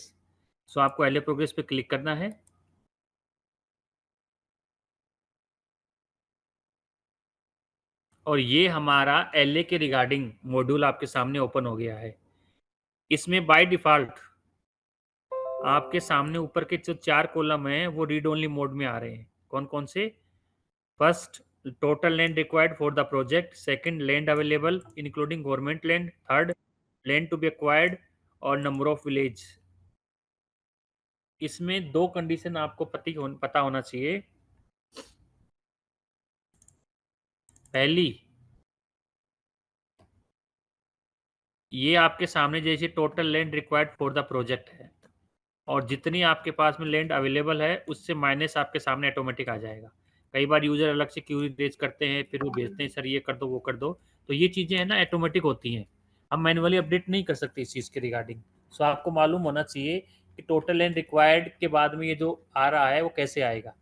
सो आपको एलए प्रोग्रेस पे क्लिक करना है और ये हमारा एलए के रिगार्डिंग मॉड्यूल आपके सामने ओपन हो गया है। इसमें बाय डिफॉल्ट आपके सामने ऊपर के जो 4 कॉलम हैं वो रीड ओनली मोड में आ रहे हैं। कौन कौन से? First, total land required for the project. Second, land available including government land. Third, land to be acquired और नंबर ऑफ विलेज। इसमें 2 कंडीशन आपको पता होना चाहिए। पहली, ये आपके सामने जैसे total land required for the project है और जितनी आपके पास में लैंड अवेलेबल है उससे माइनस आपके सामने ऑटोमेटिक आ जाएगा। कई बार यूजर अलग से क्यूरी रेज करते हैं, फिर वो भेजते हैं सर ये कर दो वो कर दो, तो ये चीजें है ना ऑटोमेटिक होती हैं, हम मैनुअली अपडेट नहीं कर सकते इस चीज के रिगार्डिंग। सो आपको मालूम होना चाहिए कि टोटल लैंड रिक्वायर्ड के बाद में ये जो आ रहा है वो कैसे आएगा।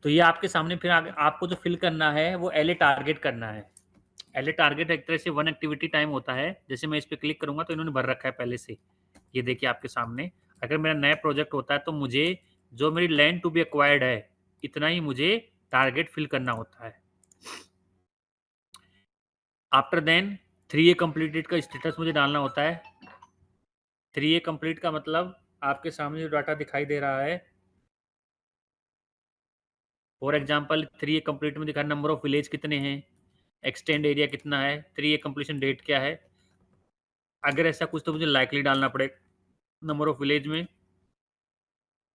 तो ये आपके सामने फिर आपको जो फिल करना है वो एलए टारगेट करना है। एलए टारगेट एक तरह से 1 एक्टिविटी टाइम होता है। जैसे मैं इस पर क्लिक करूंगा तो इन्होंने भर रखा है पहले से, ये देखिए आपके सामने। अगर मेरा नया प्रोजेक्ट होता है तो मुझे जो मेरी लैंड टू बी एक्वायर्ड है इतना ही मुझे टारगेट फिल करना होता है। आफ्टर देन 3A कंप्लीटेड का स्टेटस मुझे डालना होता है। 3A कंप्लीट का मतलब आपके सामने जो डाटा दिखाई दे रहा है, फॉर एग्जाम्पल 3A कंप्लीट में दिखा नंबर ऑफ विलेज कितने हैं, एक्सटेंड एरिया कितना है, 3A कंप्लीशन डेट क्या है। अगर ऐसा कुछ तो मुझे लाइकली डालना पड़ेगा नंबर ऑफ विलेज में,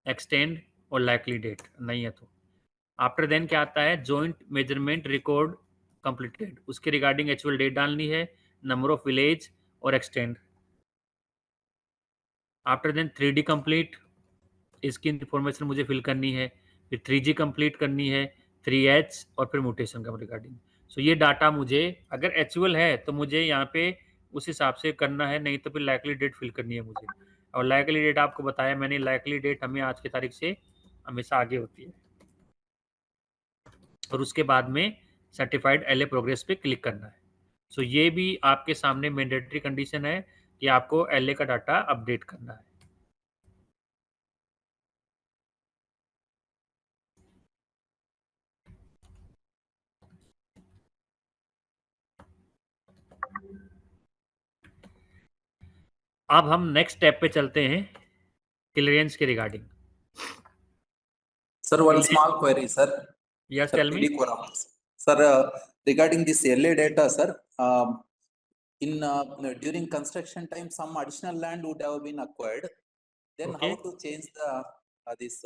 एक्सटेंड और लाइकली डेट नहीं है तो। आफ्टर देन क्या आता है, जॉइंट मेजरमेंट रिकॉर्ड कंप्लीटेड, उसके रिगार्डिंग एक्चुअल डेट डालनी है, नंबर ऑफ विलेज और extend. After then 3D complete, इसकी इंफॉर्मेशन मुझे फिल करनी है, फिर 3G कंप्लीट करनी है, 3H और फिर म्यूटेशन का रिगार्डिंग। सो ये डाटा मुझे अगर एक्चुअल है तो मुझे यहाँ पे उस हिसाब से करना है, नहीं तो फिर लाइकली डेट फिल करनी है मुझे। और लाइकली डेट आपको बताया मैंने, लाइकली डेट हमें आज की तारीख से हमेशा आगे होती है। और उसके बाद में सर्टिफाइड एलए प्रोग्रेस पे क्लिक करना है। सो ये भी आपके सामने मैंडेटरी कंडीशन है कि आपको एलए का डाटा अपडेट करना है। अब हम नेक्स्ट स्टेप पे चलते हैं, क्लियरेंस के regarding. Sir, one small query, sir. Yes Sir, tell me. TD quorum. Sir, regarding this LA data, sir, in during construction time, some additional land would have been acquired. Then okay how to change the this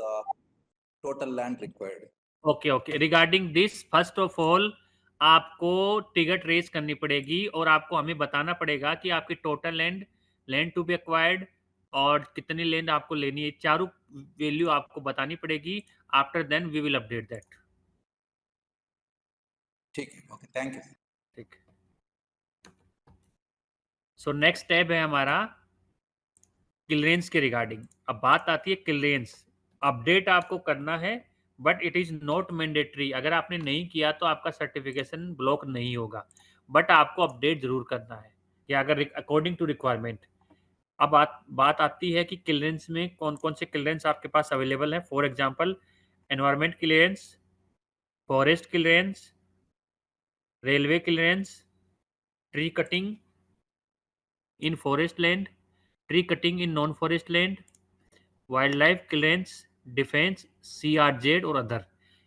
total land required? Okay okay, regarding this first of all आपको टिकट रेज करनी पड़ेगी और आपको हमें बताना पड़ेगा कि आपकी total land to be acquired और कितनी लैंड आपको लेनी है। चारों वैल्यू आपको बतानी पड़ेगी। After then we will update that. ठीक है, ओके, थैंक यू। ठीक। सो नेक्स्ट टैब है हमारा क्लियरेंस के रिगार्डिंग। अब बात आती है क्लियरेंस। अपडेट आपको करना है but it is not mandatory. अगर आपने नहीं किया तो आपका सर्टिफिकेशन ब्लॉक नहीं होगा, बट आपको अपडेट जरूर करना है या अगर अकॉर्डिंग टू रिक्वायरमेंट। अब बात आती है कि क्लियरेंस में कौन कौन से क्लियरेंस आपके पास अवेलेबल है। For example environment clearance, forest clearance, railway clearance, tree cutting in forest land, tree cutting in non forest land, wild life clearance, defence, CRZ और अदर।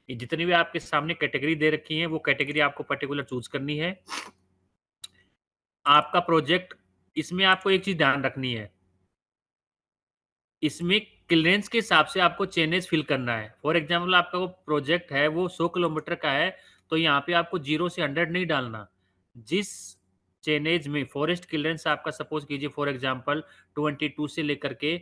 ये जितनी भी आपके सामने कैटेगरी दे रखी है वो कैटेगरी आपको पर्टिकुलर चूज करनी है। आपका प्रोजेक्ट, इसमें आपको एक चीज ध्यान रखनी है, इसमें क्लियरेंस के हिसाब से आपको चेनेज फिल करना है। फॉर एग्जाम्पल आपका वो प्रोजेक्ट है वो 100 किलोमीटर का है, तो यहाँ पे आपको 0 से 100 नहीं डालना। जिस चेनेज में फॉरेस्ट क्लियरेंस आपका सपोज कीजिए फॉर एग्जाम्पल 22 से लेकर के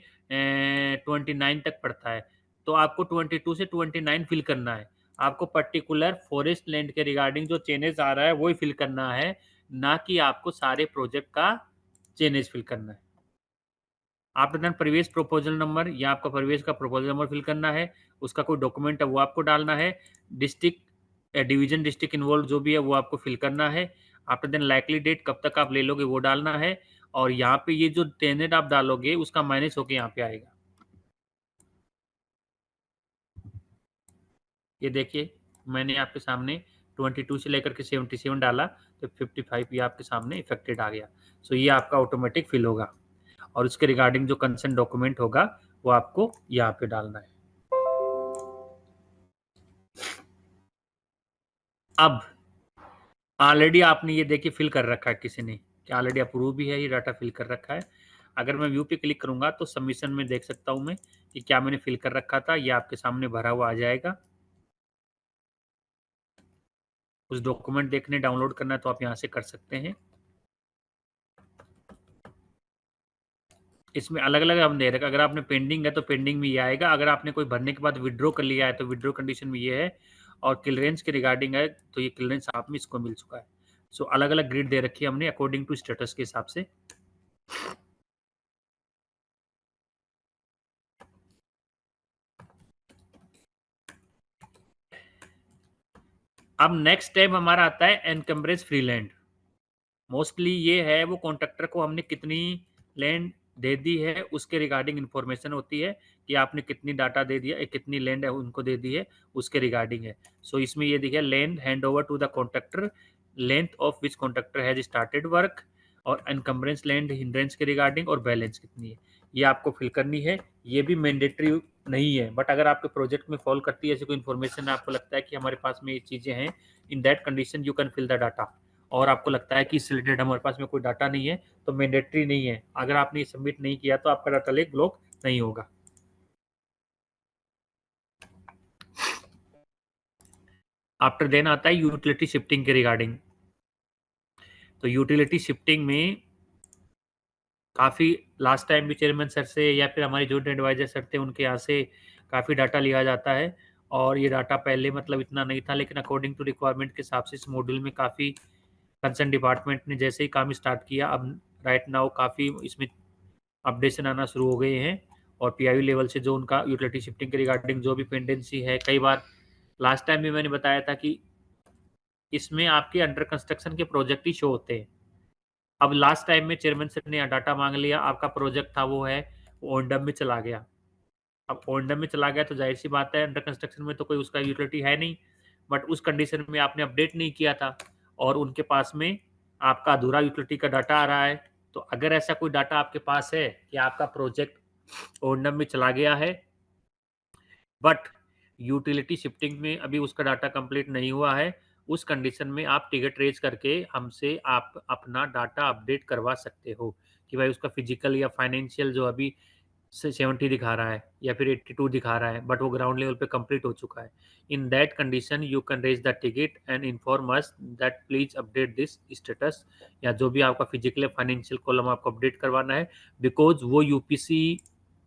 29 तक पड़ता है, तो आपको 22 से 29 फिल करना है। आपको पर्टिकुलर फॉरेस्ट लैंड के रिगार्डिंग जो चेनेज आ रहा है वही फिल करना है, ना कि आपको सारे प्रोजेक्ट का चेनेज फिल करना है। आपने देन प्रवेश प्रपोजल नंबर या आपका प्रवेश का प्रपोजल नंबर फिल करना है, उसका कोई डॉक्यूमेंट है वो आपको डालना है, डिस्ट्रिक्ट डिवीजन डिस्ट्रिक्ट इन्वॉल्व जो भी है वो आपको फिल करना है। आफ्टर देन लाइकली डेट कब तक आप ले लोगे वो डालना है, और यहाँ पे ये जो टेनेट आप डालोगे उसका माइनस होके यहाँ पे आएगा। ये देखिए मैंने आपके सामने 22 से लेकर के 77 डाला तो 55 ये आपके सामने इफेक्टेड आ गया। सो ये आपका ऑटोमेटिक फिल होगा और उसके रिगार्डिंग जो कंसर्न डॉक्यूमेंट होगा वो आपको यहाँ पे डालना है। अब ऑलरेडी आपने ये देखिए फिल कर रखा है किसी ने, क्या ऑलरेडी अप्रूव भी है, ये डाटा फिल कर रखा है। अगर मैं व्यू पे क्लिक करूंगा तो सबमिशन में देख सकता हूं मैं कि क्या मैंने फिल कर रखा था, ये आपके सामने भरा हुआ आ जाएगा। उस डॉक्यूमेंट देखने डाउनलोड करना है तो आप यहाँ से कर सकते हैं। इसमें अलग अलग हम दे रखे, अगर आपने पेंडिंग है तो पेंडिंग में ये आएगा, अगर आपने कोई भरने के बाद विड्रॉ कर लिया है तो विड्रॉ कंडीशन में ये है, और क्लियरेंस के रिगार्डिंग है तो ये क्लियरेंस आप में इसको मिल चुका है। सो अलग अलग ग्रेड दे रखी है हमने अकॉर्डिंग टू स्टेटस के हिसाब से। अब नेक्स्ट स्टेप हमारा आता है एनकम्बरेंस फ्री लैंड। मोस्टली ये है वो कॉन्ट्रैक्टर को हमने कितनी लैंड दे दी है उसके रिगार्डिंग इंफॉर्मेशन होती है कि आपने कितनी डाटा दे दिया, कितनी लैंड है उनको दे दी है उसके रिगार्डिंग है। सो इसमें ये देखिए land hand over to the contractor, length of which contractor has started work, और एनकम्बरेंस लैंड हिंड्रेंस के रिगार्डिंग और बैलेंस कितनी है ये आपको फिल करनी है। ये भी मैंडेटरी नहीं है, बट अगर आपके प्रोजेक्ट में फॉल करती है ऐसी कोई इन्फॉर्मेशन आपको लगता है कि हमारे पास में ये चीज़ें हैं, in that condition you can fill the data, और आपको लगता है कि इससे रिलेटेड हमारे पास में कोई डाटा नहीं है तो मैंडेटरी नहीं है। अगर आपने सबमिट नहीं किया तो आपका डाटा लेक ब्लॉक नहीं होगा। आफ्टर देन आता है यूटिलिटी शिफ्टिंग के रिगार्डिंग। तो यूटिलिटी शिफ्टिंग में काफ़ी लास्ट टाइम भी चेयरमैन सर से या फिर हमारे जॉइंट एडवाइजर सर थे उनके यहाँ से काफ़ी डाटा लिया जाता है, और ये डाटा पहले मतलब इतना नहीं था, लेकिन अकॉर्डिंग टू रिक्वायरमेंट के हिसाब से इस मॉड्यूल में काफ़ी कंसर्न डिपार्टमेंट ने जैसे ही काम स्टार्ट किया अब राइट नाउ काफ़ी इसमें अपडेशन आना शुरू हो गए हैं, और PIU लेवल से जो उनका यूटिलिटी शिफ्टिंग के रिगार्डिंग जो भी पेंडेंसी है, कई बार लास्ट टाइम भी मैंने बताया था कि इसमें आपके अंडर कंस्ट्रक्शन के प्रोजेक्ट ही शो होते हैं। अब लास्ट टाइम में चेयरमैन सर ने डाटा मांग लिया, आपका प्रोजेक्ट था वो है वो ओंडम में चला गया। अब ओंडम में चला गया तो जाहिर सी बात है अंडर कंस्ट्रक्शन में तो कोई उसका यूटिलिटी है नहीं, बट उस कंडीशन में आपने अपडेट नहीं किया था और उनके पास में आपका अधूरा यूटिलिटी का डाटा आ रहा है। तो अगर ऐसा कोई डाटा आपके पास है कि आपका प्रोजेक्ट ओंडम में चला गया है बट यूटिलिटी शिफ्टिंग में अभी उसका डाटा कंप्लीट नहीं हुआ है, उस कंडीशन में आप टिकट रेज करके हमसे आप अपना डाटा अपडेट करवा सकते हो कि भाई उसका फिजिकल या फाइनेंशियल जो अभी 70 दिखा रहा है या फिर 82 दिखा रहा है, बट वो ग्राउंड लेवल पे कंप्लीट हो चुका है। In that condition you can raise the ticket and inform us that please update this status, या जो भी आपका फिजिकल फाइनेंशियल कॉलम आपको अपडेट करवाना है, बिकॉज वो यूपीसी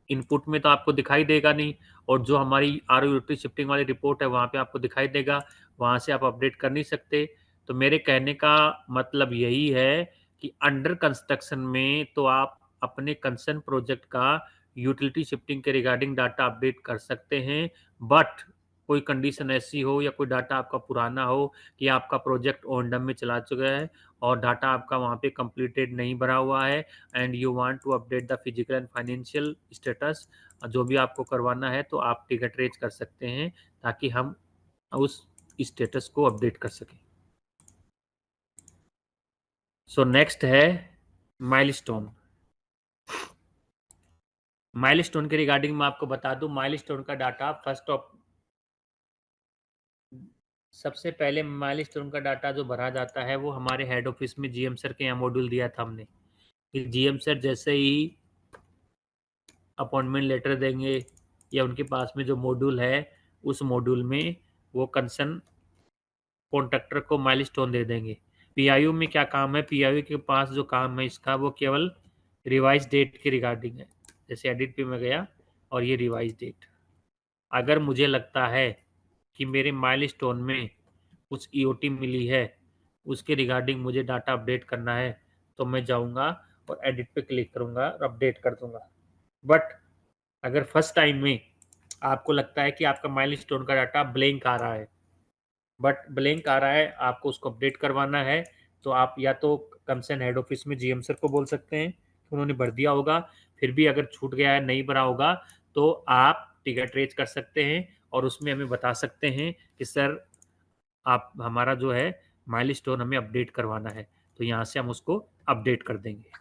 इनपुट में तो आपको दिखाई देगा नहीं, और जो हमारी आरओ शिफ्टिंग वाली रिपोर्ट है वहाँ पे आपको दिखाई देगा, वहाँ से आप अपडेट कर नहीं सकते। तो मेरे कहने का मतलब यही है कि अंडर कंस्ट्रक्शन में तो आप अपने कंसर्न प्रोजेक्ट का यूटिलिटी शिफ्टिंग के रिगार्डिंग डाटा अपडेट कर सकते हैं, बट कोई कंडीशन ऐसी हो या कोई डाटा आपका पुराना हो कि आपका प्रोजेक्ट ओनडम में चला चुका है और डाटा आपका वहाँ पे कंप्लीटेड नहीं भरा हुआ है, and you want to update the physical and financial status, जो भी आपको करवाना है तो आप टिकट रेज कर सकते हैं ताकि हम उस स्टेटस को अपडेट कर सकें। सो नेक्स्ट है माइलस्टोन। माइलस्टोन के रिगार्डिंग मैं आपको बता दूं, माइलस्टोन का डाटा सबसे पहले माइलस्टोन का डाटा जो भरा जाता है वो हमारे हेड ऑफिस में जीएम सर के यहाँ मॉड्यूल दिया था हमने, कि जीएम सर जैसे ही अपॉइंटमेंट लेटर देंगे या उनके पास में जो मॉड्यूल है उस मॉड्यूल में वो कंसर्न कॉन्ट्रैक्टर को माइलस्टोन दे देंगे। पीआईयू में क्या काम है, पीआईयू के पास जो काम है इसका वो केवल रिवाइज डेट के रिगार्डिंग है। जैसे एडिट पे मैं गया और ये रिवाइज डेट, अगर मुझे लगता है कि मेरे माइलस्टोन में कुछ ईओटी मिली है, उसके रिगार्डिंग मुझे डाटा अपडेट करना है, तो मैं जाऊंगा और एडिट पे क्लिक करूंगा और अपडेट कर दूंगा। बट अगर फर्स्ट टाइम में आपको लगता है कि आपका माइलस्टोन का डाटा ब्लैंक आ रहा है, आपको उसको अपडेट करवाना है, तो आप या तो कंसर्न हेड ऑफिस में जीएम सर को बोल सकते हैं, उन्होंने भर दिया होगा। फिर भी अगर छूट गया है, नहीं भरा होगा, तो आप टिकट रेज कर सकते हैं और उसमें हमें बता सकते हैं कि सर आप हमारा जो है माइलस्टोन हमें अपडेट करवाना है, तो यहाँ से हम उसको अपडेट कर देंगे।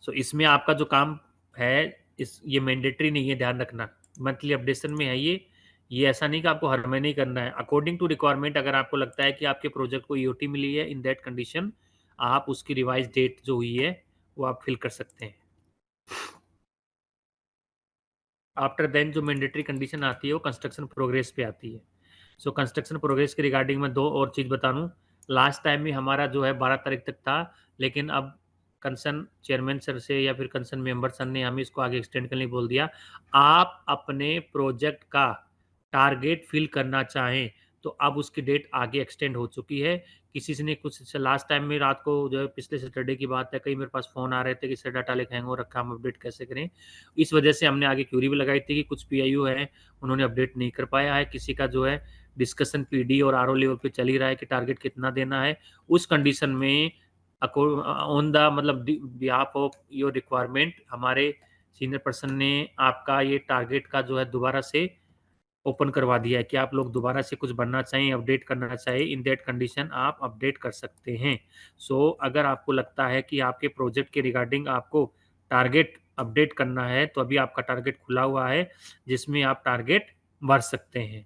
सो इसमें आपका जो काम है ये मैंडेटरी नहीं है, ध्यान रखना, मंथली अपडेशन में है ये ऐसा नहीं कि आपको हर महीने ही करना है। अकॉर्डिंग टू रिक्वायरमेंट, अगर आपको लगता है कि आपके प्रोजेक्ट को ईओटी मिली है, इन दैट कंडीशन आप उसकी रिवाइज डेट जो हुई है वो आप फिल कर सकते हैं। आफ्टर देन जो मैंडेटरी कंडीशन आती है वो कंस्ट्रक्शन प्रोग्रेस पे आती है। सो कंस्ट्रक्शन प्रोग्रेस के रिगार्डिंग में दो और चीज़ बता दूँ। लास्ट टाइम में हमारा जो है 12 तारीख तक था, लेकिन अब कंसर्न चेयरमैन सर से या फिर कंसर्न मेंबर सर ने हमें इसको आगे एक्सटेंड करने बोल दिया। आप अपने प्रोजेक्ट का टारगेट फिल करना चाहें तो अब उसकी डेट आगे एक्सटेंड हो चुकी है। किसी से ने कुछ लास्ट टाइम में रात को जो है, पिछले सैटरडे की बात है, कई मेरे पास फ़ोन आ रहे थे कि सर डाटा लेक हैंग हो रखा, हम अपडेट कैसे करें। इस वजह से हमने आगे क्यूरी भी लगाई थी कि कुछ पीआईयू है उन्होंने अपडेट नहीं कर पाया है, किसी का जो है डिस्कशन पीडी और आरओ लेवल पे चल ही रहा है कि टारगेट कितना देना है। उस कंडीशन में ऑन द मतलब बिहाफ ऑफ योर रिक्वायरमेंट हमारे सीनियर पर्सन ने आपका ये टारगेट का जो है दोबारा से ओपन करवा दिया है कि आप लोग दोबारा से कुछ बनना चाहिए, अपडेट करना चाहिए, इन दैट कंडीशन आप अपडेट कर सकते हैं। सो अगर आपको लगता है कि आपके प्रोजेक्ट के रिगार्डिंग आपको टारगेट अपडेट करना है, तो अभी आपका टारगेट खुला हुआ है जिसमें आप टारगेट भर सकते हैं।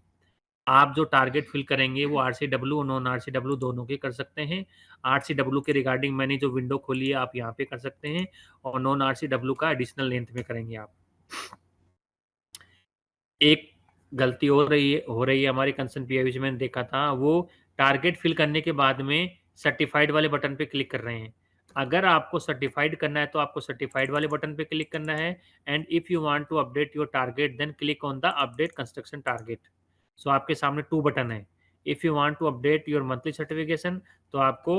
आप जो टारगेट फिल करेंगे वो आरसीडब्ल्यू और नॉन आरसीडब्ल्यू दोनों के कर सकते हैं। आरसीडब्ल्यू के रिगार्डिंग मैंने जो विंडो खोली है आप यहाँ पे कर सकते हैं, और नॉन आरसीडब्ल्यू का एडिशनल लेंथ में करेंगे आप। एक गलती हो रही है हमारी कंसर्न पीआईबी से, मैंने देखा था वो टारगेट फिल करने के बाद में सर्टिफाइड वाले बटन पे क्लिक कर रहे हैं। अगर आपको सर्टिफाइड करना है तो आपको सर्टिफाइड वाले बटन पे क्लिक करना है, and if you want to update your target then click on the update construction target. So आपके सामने 2 बटन है। If you want to update your monthly certification, तो आपको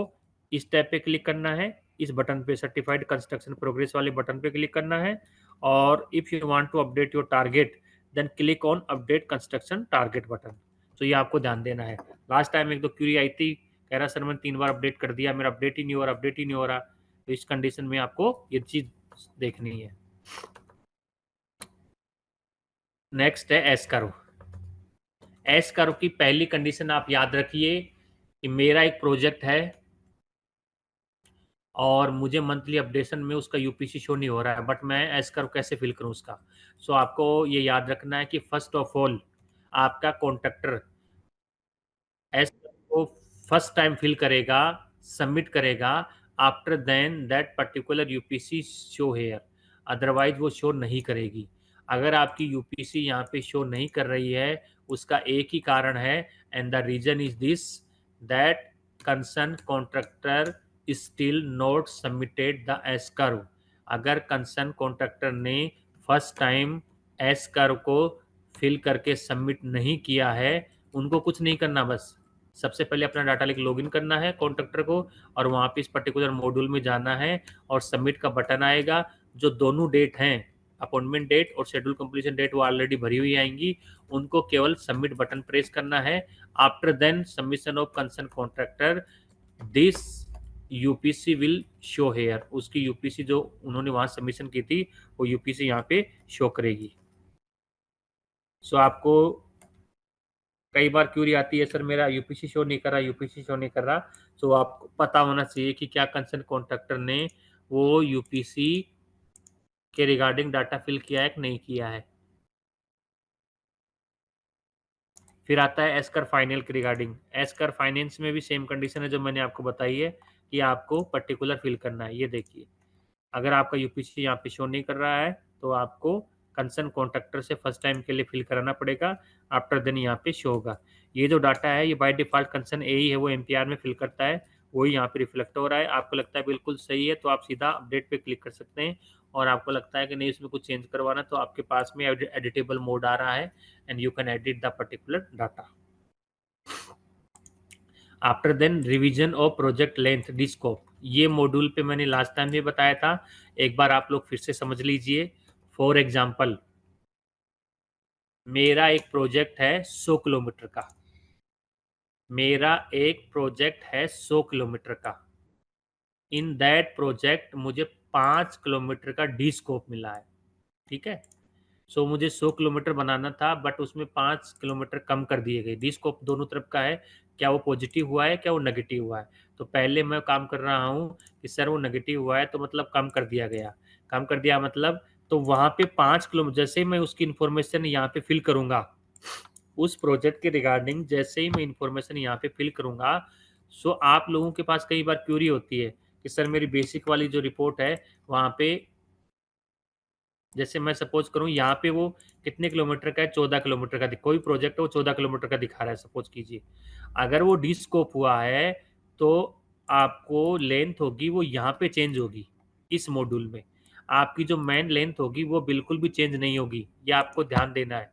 इस टैब पे क्लिक करना है, इस बटन पे सर्टिफाइड कंस्ट्रक्शन प्रोग्रेस वाले बटन पे क्लिक करना है, और if you want to update your target then click on update construction target button. तो ये आपको ध्यान देना है। लास्ट टाइम एक दो क्यूरी आई थी, कह रहा सर मैंने 3 बार अपडेट कर दिया, मेरा अपडेट ही नहीं हो रहा। तो इस कंडीशन में आपको ये चीज देखनी है। नेक्स्ट है एस्कारो। एस्कारो की पहली कंडीशन आप याद रखिए कि मेरा एक प्रोजेक्ट है और मुझे मंथली अपडेशन में उसका यूपीसी शो नहीं हो रहा है, बट मैं एस्कारो कैसे फिल करूं उसका। सो आपको ये याद रखना है कि फर्स्ट ऑफ ऑल आपका कॉन्ट्रैक्टर एस को फर्स्ट टाइम फिल करेगा, सबमिट करेगा, after then that particular UPC show here, otherwise वो शो नहीं करेगी। अगर आपकी यूपीसी यहाँ पे शो नहीं कर रही है, उसका एक ही कारण है, and the reason is this, that concern contractor still not submitted the S curve. अगर कंसर्न कॉन्ट्रैक्टर ने फर्स्ट टाइम एस कर्व को फिल करके सबमिट नहीं किया है, उनको कुछ नहीं करना, बस सबसे पहले अपना डाटा लेके लॉगिन करना है कॉन्ट्रैक्टर को, और वहाँ पे इस पर्टिकुलर मॉड्यूल में जाना है और सबमिट का बटन आएगा। जो दोनों डेट हैं, अपॉइंटमेंट डेट और शेड्यूल कंप्लीशन डेट, वो ऑलरेडी भरी हुई आएंगी, उनको केवल सबमिट बटन प्रेस करना है। After then submission of concern contractor, this UPC will show here, उसकी यूपीसी जो उन्होंने वहां सबमिशन की थी, वो यूपीसी यहाँ पे शो करेगी। सो आपको कई बार क्यूरी आती है, सर मेरा यूपीसी शो नहीं कर रहा, यूपीसी शो नहीं कर रहा। तो आपको पता होना चाहिए कि क्या कंसर्न कॉन्ट्रैक्टर ने वो यूपीसी के रिगार्डिंग डाटा फिल किया है कि नहीं किया है। फिर आता है एस्कर फाइनल के रिगार्डिंग। एस्कर फाइनेंस में भी सेम कंडीशन है जो मैंने आपको बताई है कि आपको पर्टिकुलर फिल करना है। ये देखिए, अगर आपका यूपीसी यहाँ पे शो नहीं कर रहा है तो आपको कंसर्न कॉन्ट्रैक्टर से फर्स्ट टाइम के लिए फिल कराना पड़ेगा। आफ्टर देन यहाँ पे शो होगा। ये जो डाटा है ये बाय डिफॉल्ट कंसर्न ए ही है, वो एमपीआर में फिल करता है, वही यहाँ पे रिफ्लेक्ट हो रहा है। आपको लगता है बिल्कुल सही है तो आप सीधा अपडेट पे क्लिक कर सकते हैं, और आपको लगता है कि नहीं इसमें कुछ चेंज करवाना, तो आपके पास में एडिटेबल मोड आ रहा है and you can edit the particular data. After then revision of project length the scope, ये मॉड्यूल पे मैंने लास्ट टाइम भी बताया था, एक बार आप लोग फिर से समझ लीजिए। फॉर एग्जाम्पल, मेरा एक प्रोजेक्ट है 100 किलोमीटर का, मेरा एक प्रोजेक्ट है 100 किलोमीटर का। इन दैट प्रोजेक्ट मुझे 5 किलोमीटर का डी स्कोप मिला है, ठीक है। सो मुझे 100 किलोमीटर बनाना था, बट उसमें 5 किलोमीटर कम कर दिए गए। डी स्कोप दोनों तरफ का है, क्या वो पॉजिटिव हुआ है, क्या वो नेगेटिव हुआ है। तो पहले मैं काम कर रहा हूँ कि सर वो नेगेटिव हुआ है, तो मतलब कम कर दिया गया। कम कर दिया मतलब, तो वहाँ पे 5 किलोमीटर, जैसे ही मैं उसकी इन्फॉर्मेशन यहाँ पे फिल करूँगा, उस प्रोजेक्ट के रिगार्डिंग जैसे ही मैं इन्फॉर्मेशन यहाँ पे फिल करूँगा, सो आप लोगों के पास कई बार क्यूरी होती है कि सर मेरी बेसिक वाली जो रिपोर्ट है वहाँ पे, जैसे मैं सपोज करूं यहाँ पे वो कितने किलोमीटर का है, 14 किलोमीटर का, कोई प्रोजेक्ट है वो 14 किलोमीटर का दिखा रहा है सपोज कीजिए। अगर वो डी स्कोप हुआ है तो आपको लेंथ होगी वो यहाँ पे चेंज होगी इस मॉड्यूल में। आपकी जो मेन लेंथ होगी वो बिल्कुल भी चेंज नहीं होगी, ये आपको ध्यान देना है।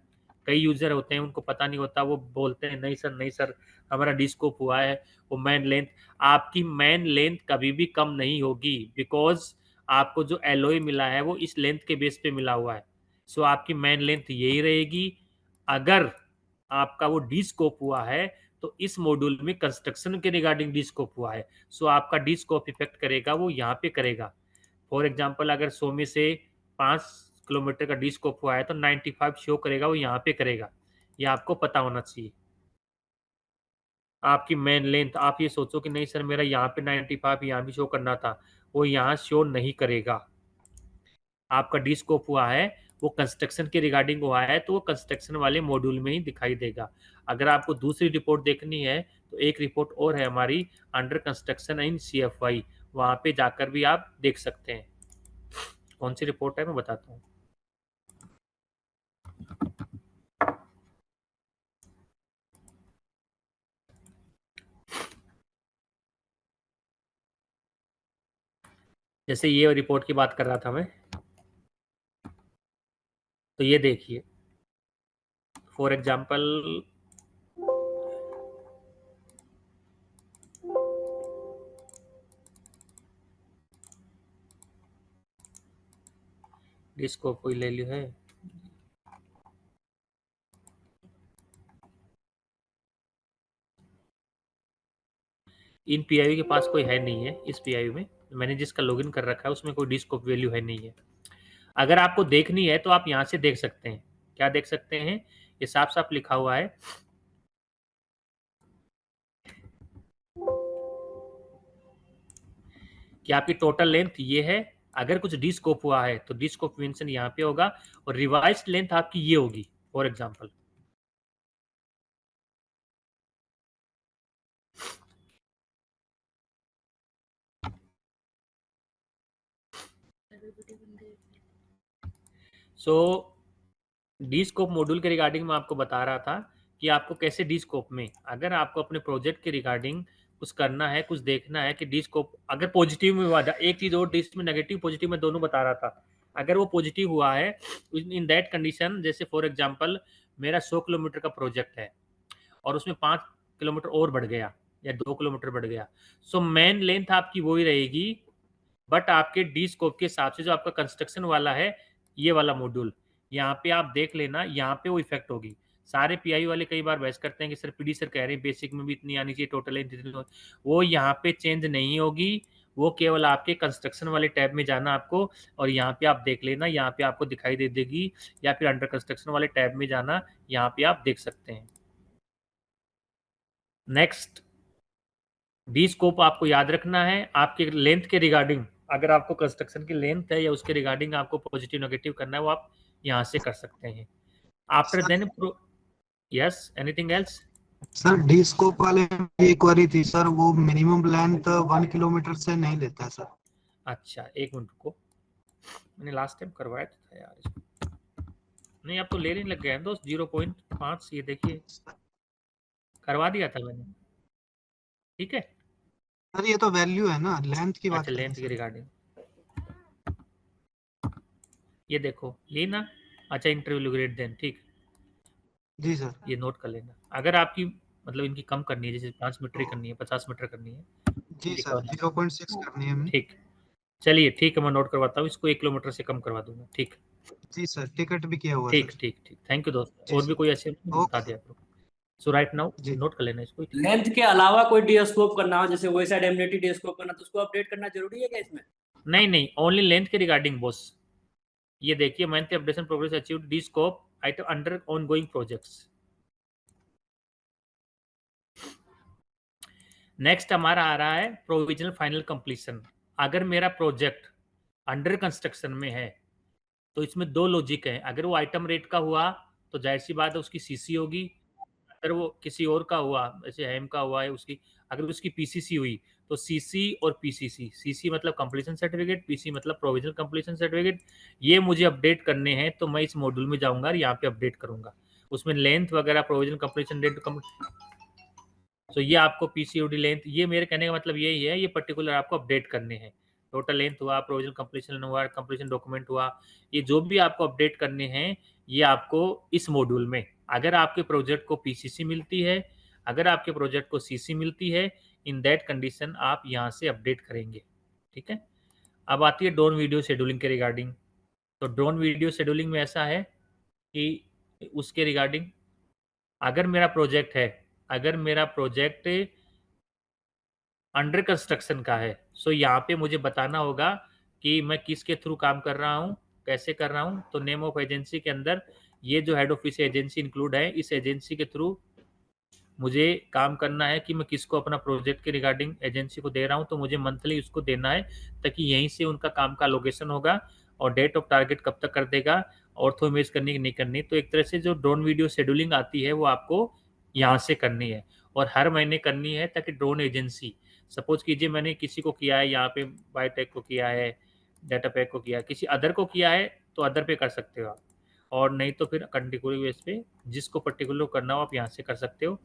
कई यूजर होते हैं उनको पता नहीं होता, वो बोलते हैं नहीं सर नहीं सर हमारा डी स्कोप हुआ है, वो मेन लेंथ, आपकी मेन लेंथ कभी भी कम नहीं होगी, बिकॉज आपको जो एलओए मिला है वो इस लेंथ के बेस पे मिला हुआ है। सो आपकी मेन लेंथ यही रहेगी। अगर आपका वो डी स्कोप हुआ है तो इस मॉड्यूल में कंस्ट्रक्शन के रिगार्डिंग डी स्कोप हुआ है, सो आपका डी स्कोप इफेक्ट करेगा वो यहाँ पे करेगा। फॉर एग्जाम्पल, अगर 100 में से 5 किलोमीटर का डी स्कोप हुआ है तो 95 शो करेगा वो यहाँ पे करेगा, ये आपको पता होना चाहिए। आपकी मेन लेंथ, आप ये सोचो कि नहीं सर मेरा यहाँ पे 95 यहाँ भी शो करना था, वो यहाँ शो नहीं करेगा। आपका डी स्कोप हुआ है वो कंस्ट्रक्शन के रिगार्डिंग हुआ है, तो वो कंस्ट्रक्शन वाले मॉड्यूल में ही दिखाई देगा। अगर आपको दूसरी रिपोर्ट देखनी है तो एक रिपोर्ट और है हमारी, अंडर कंस्ट्रक्शन इन CFY, वहां पे जाकर भी आप देख सकते हैं। कौन सी रिपोर्ट है मैं बताता हूँ। जैसे ये रिपोर्ट की बात कर रहा था मैं, तो ये देखिए फॉर एग्जाम्पल, इसको कोई ले लियो है, इन पीआईयू के पास कोई है नहीं है। इस पीआईयू में मैंने जिसका लॉगिन कर रखा है उसमें कोई डिस्कोप वैल्यू है नहीं है। अगर आपको देखनी है तो आप यहाँ से देख सकते हैं। क्या देख सकते हैं, ये साफ साफ लिखा हुआ है कि आपकी टोटल लेंथ ये है। अगर कुछ डी स्कोप हुआ है तो डी स्कोप मेंशन यहाँ पे होगा, और रिवाइज्ड लेंथ आपकी ये होगी for example. So D scope module के रिगार्डिंग मैं आपको बता रहा था कि आपको कैसे डी स्कोप में, अगर आपको अपने प्रोजेक्ट के रिगार्डिंग कुछ करना है, कुछ देखना है कि डी स्कोप अगर पॉजिटिव में हुआ, एक चीज और डी में नेगेटिव पॉजिटिव में दोनों बता रहा था, अगर वो पॉजिटिव हुआ है इन दैट कंडीशन, जैसे फॉर एग्जांपल मेरा 100 किलोमीटर का प्रोजेक्ट है और उसमें 5 किलोमीटर और बढ़ गया या 2 किलोमीटर बढ़ गया, सो मेन लेंथ आपकी वही रहेगी, बट आपके डी स्कोप के हिसाब से जो आपका कंस्ट्रक्शन वाला है, ये वाला मॉड्यूल, यहाँ पे आप देख लेना, यहाँ पे वो इफेक्ट होगी। सारे पीआई वाले कई बार बहस करते हैं कि सर पीडी सर कह रहे हैं बेसिक में भी इतनी आनी चाहिए, टोटल लेंथ इतनी, वो यहाँ पे चेंज नहीं होगी, वो केवल आपके कंस्ट्रक्शन वाले टैब में जाना आपको, और यहाँ पे आप देख लेना, यहाँ पे आपको दिखाई दे देगी, या फिर अंडर कंस्ट्रक्शन वाले टैब में जाना, यहाँ पे आप देख सकते हैं। नेक्स्ट, डी स्कोप आपको याद रखना है आपके लेंथ के रिगार्डिंग, अगर आपको कंस्ट्रक्शन की लेंथ है या उसके रिगार्डिंग आपको पॉजिटिव नेगेटिव करना है, वो आप यहाँ से कर सकते हैं। After then yes, anything else? Sir the scope वाले में एक क्वेरी थी सर, वो मिनिमम लेंथ 1 किलोमीटर से नहीं लेता है सर। अच्छा, एक मिनट रुको, मैंने लास्ट टाइम करवाया था यार इसको, नहीं अब तो लेने लग गए हैं दोस्त, 0.5, ये देखिए करवा दिया था मैंने, ठीक है। सर ये तो वैल्यू है ना, लेंथ की बात अच्छा, कर रहे लेंथ हैं के सर। रिगार्डिंग ये देखो, ये ना, अच्छा इंटरव्यू ग्रेड देन, ठीक, जी सर। ये नोट कर लेना। अगर आपकी मतलब इनकी कम करनी है, जैसे 5 मीटर ही करनी है, 50 मीटर करनी है, जी लिखा सर, हुआ है। 0.6 करनी है हमें। ठीक, चलिए ठीक है, मैं नोट करवाता हूँ, इसको 1 किलोमीटर से कम करवा दूंगा, ठीक। जी सर, टिकट भी किया हुआ ठीक सर। ठीक ठीक, थैंक यू दोस्त, जी और भी सर। कोई ऐसे बता ओके दिया करो। सो राइट नाउ जी। नोट कर लेना इसको। लेंथ के अलावा कोई डीस्कोप करना हो, जैसे वेसाइड एमिनिटी डीस्कोप करना, तो उसको अपडेट करना जरूरी है क्या इसमें? नहीं नहीं, ओनली लेंथ के रिगार्डिंग बॉस। ये देखिए, monthly updation progress achieved D scope item under ongoing projects. Next हमारा आ रहा है प्रोविजनल फाइनल कंप्लीशन। अगर मेरा प्रोजेक्ट अंडर कंस्ट्रक्शन में है तो इसमें दो लॉजिक है, अगर वो आइटम रेट का हुआ तो जाहिर सी बात है उसकी सीसी होगी, अगर वो किसी और का हुआ जैसे हेम का हुआ है उसकी, अगर उसकी पीसीसी हुई तो सीसी और पीसीसी, सीसी मतलब कंप्लीशन सर्टिफिकेट, पीसी मतलब प्रोविजनल कंप्लीशन सर्टिफिकेट, ये मुझे अपडेट करने हैं तो मैं इस मॉड्यूल में जाऊंगा और यहाँ पे अपडेट करूंगा। उसमें लेंथ वगैरह प्रोविजनल कंप्लीशन डेट, तो ये आपको पीसीओडी लेंथ, ये मेरे कहने का मतलब यही है, ये पर्टिकुलर आपको अपडेट करने हैं। टोटल लेंथ हुआ, प्रोविजनल कंप्लीशन हुआ, कंप्लीशन डॉक्यूमेंट हुआ, ये जो भी आपको अपडेट करने हैं ये आपको इस मॉड्यूल में, अगर आपके प्रोजेक्ट को पीसीसी मिलती है, अगर आपके प्रोजेक्ट को सीसी मिलती है, इन दैट कंडीशन आप यहाँ से अपडेट करेंगे, ठीक है। अब आती है ड्रोन वीडियो शेड्यूलिंग के रिगार्डिंग। तो ड्रोन वीडियो शेड्यूलिंग में ऐसा है कि उसके रिगार्डिंग, अगर मेरा प्रोजेक्ट है, अगर मेरा प्रोजेक्ट अंडर कंस्ट्रक्शन का है, सो यहाँ पे मुझे बताना होगा कि मैं किसके थ्रू काम कर रहा हूँ, कैसे कर रहा हूँ। तो नेम ऑफ एजेंसी के अंदर ये जो हेड ऑफिस एजेंसी इंक्लूड है, इस एजेंसी के थ्रू मुझे काम करना है कि मैं किसको अपना प्रोजेक्ट के रिगार्डिंग एजेंसी को दे रहा हूँ, तो मुझे मंथली उसको देना है, ताकि यहीं से उनका काम का लोकेशन होगा और डेट ऑफ टारगेट कब तक कर देगा, ऑर्थो इमेज करनी कि नहीं करनी। तो एक तरह से जो ड्रोन वीडियो शेड्यूलिंग आती है वो आपको यहाँ से करनी है और हर महीने करनी है, ताकि ड्रोन एजेंसी, सपोज कीजिए मैंने किसी को किया है, यहाँ पे बायोटेक को किया है, डाटा पैक को किया है, किसी अदर को किया है तो अदर पे कर सकते हो आप, और नहीं तो फिर कंटिन्यूअस बेस पे जिसको पर्टिकुलर करना हो आप यहाँ से कर सकते हो।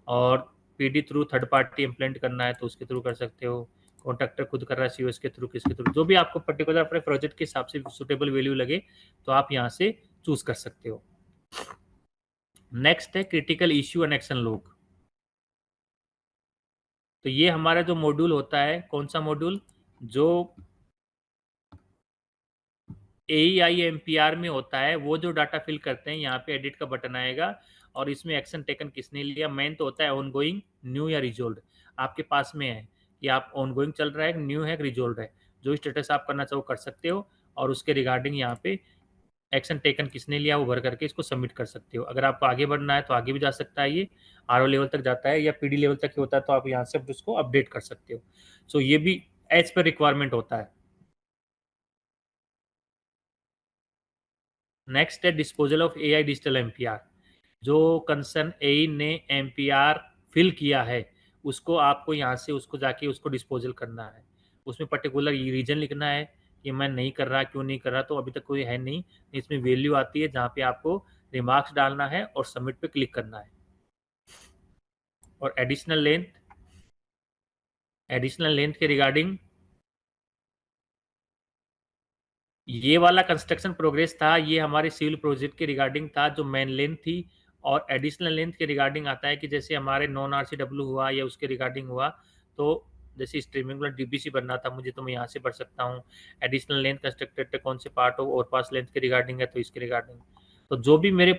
और PD through third party implant करना है तो उसके थ्रू कर सकते हो, कॉन्ट्रैक्टर खुद कर रहा है सीओएस के थ्रू, किसके थ्रू, जो भी आपको पर्टिकुलर अपने प्रोजेक्ट के हिसाब से सुटेबल वैल्यू लगे तो आप यहाँ से चूज कर सकते हो। नेक्स्ट है critical issue and action log. तो ये हमारा जो मॉड्यूल होता है, कौन सा मॉड्यूल, जो AEI/MPR में होता है, वो जो डाटा फिल करते हैं, यहाँ पे एडिट का बटन आएगा और इसमें एक्शन टेकन किसने लिया, मेन तो होता है ऑनगोइंग, न्यू या रिजोल्व, आपके पास में है कि आप ऑनगोइंग चल रहा है, न्यू है, रिजोल्व है, जो स्टेटस आप करना चाहो कर सकते हो, और उसके रिगार्डिंग यहाँ पे एक्शन टेकन किसने लिया वो भर करके इसको सबमिट कर सकते हो। अगर आपको आगे बढ़ना है तो आगे भी जा सकता है, ये आरओ लेवल तक जाता है या पीडी लेवल तक ही होता है, तो आप यहाँ से उसको अपडेट कर सकते हो। सो ये भी एज पर रिक्वायरमेंट होता है। नेक्स्ट है disposal of AI digital MPR. जो कंसर्न एई ने एमपीआर फिल किया है उसको आपको यहाँ से उसको जाके उसको डिस्पोजल करना है। उसमें पर्टिकुलर रीजन लिखना है कि मैं नहीं कर रहा, क्यों नहीं कर रहा, तो अभी तक कोई है नहीं। इसमें वैल्यू आती है जहाँ पे आपको रिमार्क्स डालना है और सबमिट पे क्लिक करना है। और एडिशनल लेंथ के रिगार्डिंग ये वाला कंस्ट्रक्शन प्रोग्रेस था, ये हमारे सिविल प्रोजेक्ट के रिगार्डिंग था जो मेन लेंथ थी। और एडिशनल लेंथ के रिगार्डिंग आता है कि जैसे हमारे नॉन आरसीडब्ल्यू हुआ या उसके रिगार्डिंग हुआ, तो जैसे स्ट्रीमिंग डीबीसी बनना था मुझे, तो मैं यहाँ से भर सकता हूँ। एडिशनल लेंथ कंस्ट्रक्टेड कौन से पार्ट हो और पास लेंथ के रिगार्डिंग है तो इसके रिगार्डिंग। तो जो भी मेरे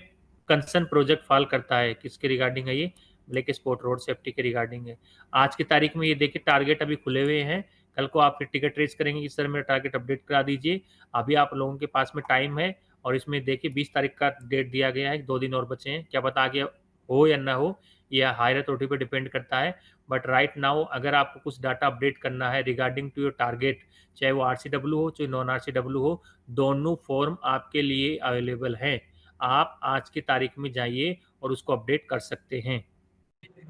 कंसर्न प्रोजेक्ट फॉल करता है किसके रिगार्डिंग है, ये ब्लैक स्पॉट रोड सेफ्टी के रिगार्डिंग है। आज की तारीख में ये देखिए टारगेट अभी खुले हुए हैं, कल को आप टिकट रेज करेंगे कि सर मेरा टारगेट अपडेट करा दीजिए। अभी आप लोगों के पास में टाइम है और इसमें देखिए 20 तारीख का डेट दिया गया है, 2 दिन और बचे हैं। क्या पता आगे हो या ना हो, यह हायर अथॉरिटी पे डिपेंड करता है। बट राइट नाउ अगर आपको कुछ डाटा अपडेट करना है रिगार्डिंग टू योर टारगेट, चाहे वो आरसीडब्ल्यू हो चाहे नॉन आरसीडब्ल्यू हो, दोनों फॉर्म आपके लिए अवेलेबल हैं। आप आज की तारीख में जाइए और उसको अपडेट कर सकते हैं।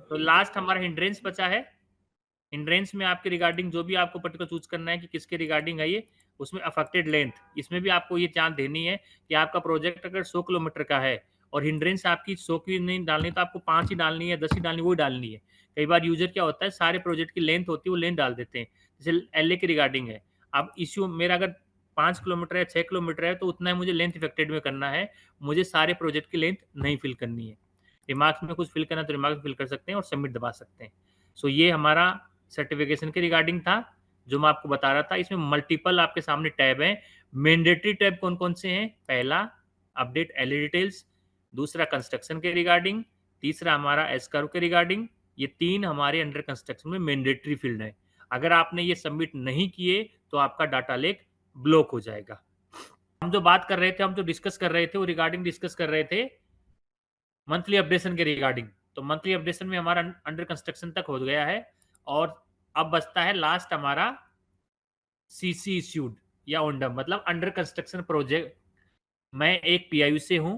तो लास्ट हमारा हिंड्रेंस बचा है। हिंड्रेंस में आपके रिगार्डिंग जो भी आपको पर्टिकुलर चूज करना है कि किसके रिगार्डिंग है ये, उसमें अफेक्टेड लेंथ, इसमें भी आपको ये जांच देनी है कि आपका प्रोजेक्ट अगर 100 किलोमीटर का है और हिंड्रेंस आपकी 100 की नहीं डालनी तो आपको 5 ही डालनी है, 10 ही डालनी, वो डालनी है। कई बार यूजर क्या होता है सारे प्रोजेक्ट की लेंथ होती है वो लेंथ डाल देते हैं। जैसे एलए के रिगार्डिंग है, अब इश्यू मेरा अगर 5 किलोमीटर है 6 किलोमीटर है तो उतना ही मुझे लेंथ इफेक्टेड में करना है, मुझे सारे प्रोजेक्ट की लेंथ नहीं फिल करनी है। रिमार्क्स में कुछ फिल करना तो रिमार्क्स फिल कर सकते हैं और सबमिट दबा सकते हैं। सो ये हमारा सर्टिफिकेशन के रिगार्डिंग था जो मैं आपको बता रहा था। इसमें मल्टीपल आपके सामने टैब हैं। मैंडेटरी टैब कौन कौन से हैं? पहला अपडेट एलई डिटेल्स, दूसरा कंस्ट्रक्शन के रिगार्डिंग, तीसरा हमारा एस्कारो के रिगार्डिंग। ये 3 हमारे अंडर कंस्ट्रक्शन में मैंडेटरी फील्ड है। अगर आपने ये सबमिट नहीं किए तो आपका डाटा लेक ब्लॉक हो जाएगा। हम जो बात कर रहे थे, हम जो डिस्कस कर रहे थे वो रिगार्डिंग डिस्कस कर रहे थे मंथली अपडेशन के रिगार्डिंग। तो मंथली अपडेशन में हमारा अंडर कंस्ट्रक्शन तक हो गया है और अब बचता है लास्ट हमारा सीसी इश्यूड या ओंडम, मतलब अंडर कंस्ट्रक्शन प्रोजेक्ट। मैं एक पीआईयू से हूं,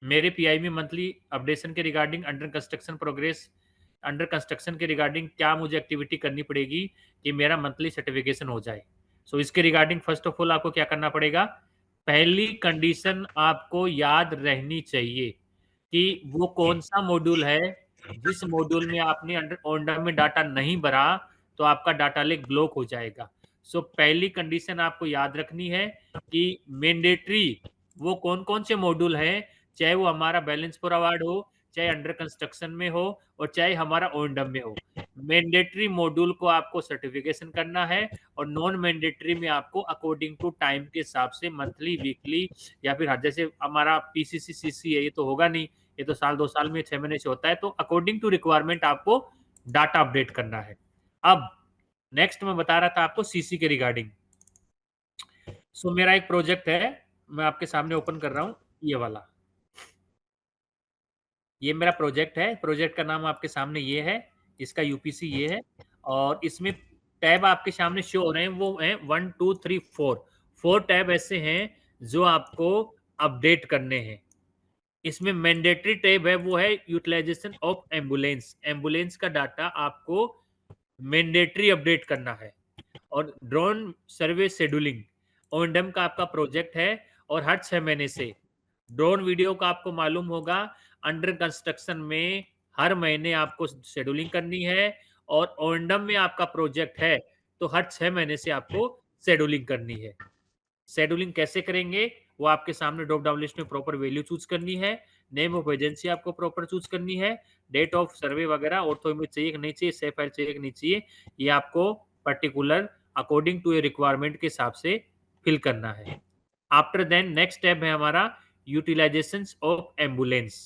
मेरे पीआई में मंथली अपडेशन के regarding under construction progress, under construction के रिगार्डिंग क्या मुझे एक्टिविटी करनी पड़ेगी कि मेरा मंथली सर्टिफिकेशन हो जाए। सो इसके रिगार्डिंग फर्स्ट ऑफ ऑल आपको क्या करना पड़ेगा, पहली कंडीशन आपको याद रहनी चाहिए कि वो कौन सा मॉड्यूल है जिस मॉड्यूल में आपने अंडर ओंडम में डाटा नहीं भरा तो आपका डाटा लेक ब्लॉक हो जाएगा। सो पहली कंडीशन आपको याद रखनी है कि मैंडेटरी वो कौन कौन से मॉड्यूल हैं, चाहे वो हमारा बैलेंस फॉर अवार्ड हो, चाहे अंडर कंस्ट्रक्शन में हो और चाहे हमारा ओंडम में हो। मैंडेटरी मॉड्यूल को आपको सर्टिफिकेशन करना है और नॉन मैंडेटरी में आपको अकॉर्डिंग टू टाइम के हिसाब से मंथली, वीकली या फिर जैसे हमारा पीसीसी सीसी है ये तो होगा नहीं, ये तो साल 2 साल में 6 महीने से होता है। तो अकॉर्डिंग टू रिक्वायरमेंट आपको डाटा अपडेट करना है। अब नेक्स्ट मैं बता रहा था आपको सीसी के रिगार्डिंग। सो मेरा एक प्रोजेक्ट है, मैं आपके सामने ओपन कर रहा हूं, ये वाला, ये मेरा प्रोजेक्ट है। प्रोजेक्ट का नाम आपके सामने ये है, इसका यूपीसी ये है और इसमें टैब आपके सामने शो हो रहे हैं, वो हैं 1 2 3 4 टैब ऐसे हैं जो आपको अपडेट करने हैं। इसमें मैंडेटरी टैब है, वो है यूटिलाइजेशन ऑफ एम्बुलेंस। एम्बुलेंस का डाटा आपको मैंडेटरी अपडेट करना है। और ड्रोन सर्वे शेड्यूलिंग ओएनडम का आपका प्रोजेक्ट है और हर 6 महीने से ड्रोन वीडियो का आपको मालूम होगा अंडर कंस्ट्रक्शन में हर महीने आपको शेड्यूलिंग करनी है और ओएनडम में आपका प्रोजेक्ट है तो हर 6 महीने से आपको शेड्यूलिंग करनी है। शेड्यूलिंग कैसे करेंगे वो आपके सामने ड्रॉप डाउन लिस्ट में प्रॉपर वैल्यू चूज करनी है, नेम ऑफ एजेंसी आपको प्रॉपर चूज करनी है, डेट ऑफ सर्वे वगैरह ऑर्थो इमेज चाहिए कि नहीं चाहिए, सेफ फाइल चाहिए कि नहीं चाहिए, ये आपको particular according to a requirement के हिसाब से फिल करना है। आफ्टर देन नेक्स्ट स्टेप है हमारा utilization of ambulance.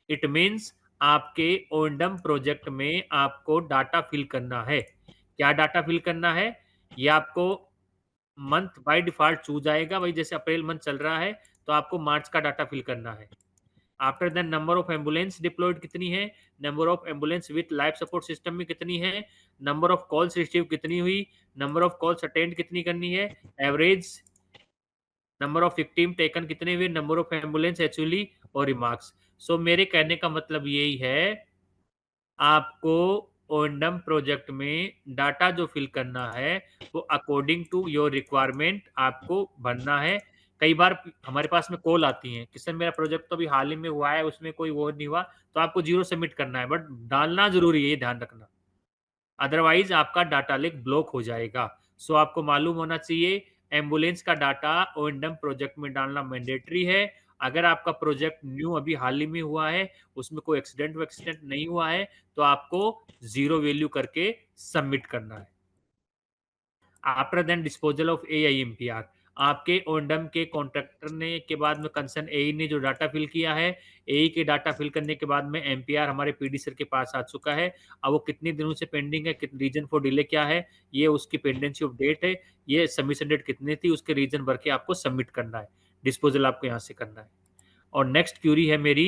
It means आपके ओएनडम प्रोजेक्ट में आपको डाटा फिल करना है। क्या डाटा फिल करना है, ये आपको मंथ बाय डिफॉल्ट चूज आएगा, भाई जैसे अप्रैल मंथ चल रहा है तो आपको मार्च का डाटा फिल करना है। After then number of ambulance deployed कितनी है, number of ambulance with life support system में कितनी है, नंबर ऑफ कॉल्स रिसीव कितनी हुई, नंबर ऑफ कॉल्स अटेंड कितनी करनी है, average number of victim taken कितने हुए, नंबर ऑफ एम्बुलेंस एक्चुअली और रिमार्क्स। सो मेरे कहने का मतलब यही है, आपको ओएनडम प्रोजेक्ट में डाटा जो फिल करना है वो अकॉर्डिंग टू योर रिक्वायरमेंट आपको भरना है। कई बार हमारे पास में कॉल आती है कि सर मेरा प्रोजेक्ट तो अभी हाल ही में हुआ है, उसमें कोई वो नहीं हुआ, तो आपको 0 सबमिट करना है, बट डालना जरूरी है, ये ध्यान रखना, अदरवाइज आपका डाटा लिंक ब्लॉक हो जाएगा। सो आपको मालूम होना चाहिए एम्बुलेंस का डाटा ओएनडम प्रोजेक्ट में डालना मैंडेटरी है। अगर आपका प्रोजेक्ट न्यू अभी हाल ही में हुआ है, उसमें कोई एक्सीडेंट नहीं हुआ है, तो आपको 0 वैल्यू करके सबमिट करना है। After then disposal of AIMPR, आपके ओएनडम के कॉन्ट्रैक्टर ने के बाद में कंसर्न एई ने जो डाटा फिल किया है, एई के डाटा फिल करने के बाद में एमपीआर हमारे पीडी सर के पास आ चुका है। अब वो कितने दिनों से पेंडिंग है, रीजन फॉर डिले क्या है, ये उसकी पेंडेंसी ऑफ डेट है, ये सबमिशन डेट कितनी थी, उसके रीजन भर के आपको सबमिट करना है। डिस्पोजल आपको यहाँ से करना है। और नेक्स्ट क्यूरी है मेरी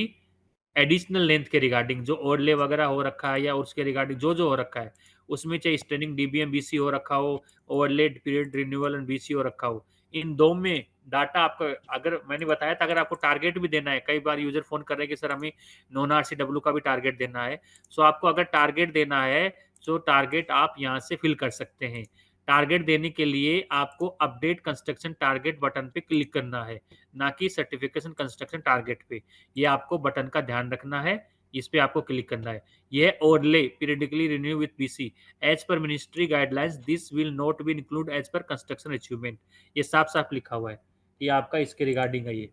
एडिशनल लेंथ के रिगार्डिंग, जो ओवरले वगैरह हो रखा है या उसके रिगार्डिंग जो हो रखा है, उसमें चाहे स्ट्रेनिंग डीबीएम बीसी हो रखा हो, overlay period renewal and BC हो रखा हो, इन दो में डाटा आपका, अगर मैंने बताया था अगर आपको टारगेट भी देना है, कई बार यूजर फोन कर रहे हैं कि सर हमें नॉन आरसीडब्ल्यू का भी टारगेट देना है, सो आपको अगर टारगेट देना है तो टारगेट आप यहाँ से फिल कर सकते हैं। टारगेट देने के लिए आपको अपडेट कंस्ट्रक्शन टारगेट बटन पे क्लिक करना है, ना कि सर्टिफिकेशन कंस्ट्रक्शन टारगेट पे। ये आपको बटन का ध्यान रखना है, इस पे आपको क्लिक करना है। यह overlay periodically renew with BC as per ministry guidelines, this will not be include as per construction achievement. ये साफ साफ लिखा हुआ है, ये आपका इसके रिगार्डिंग है। ये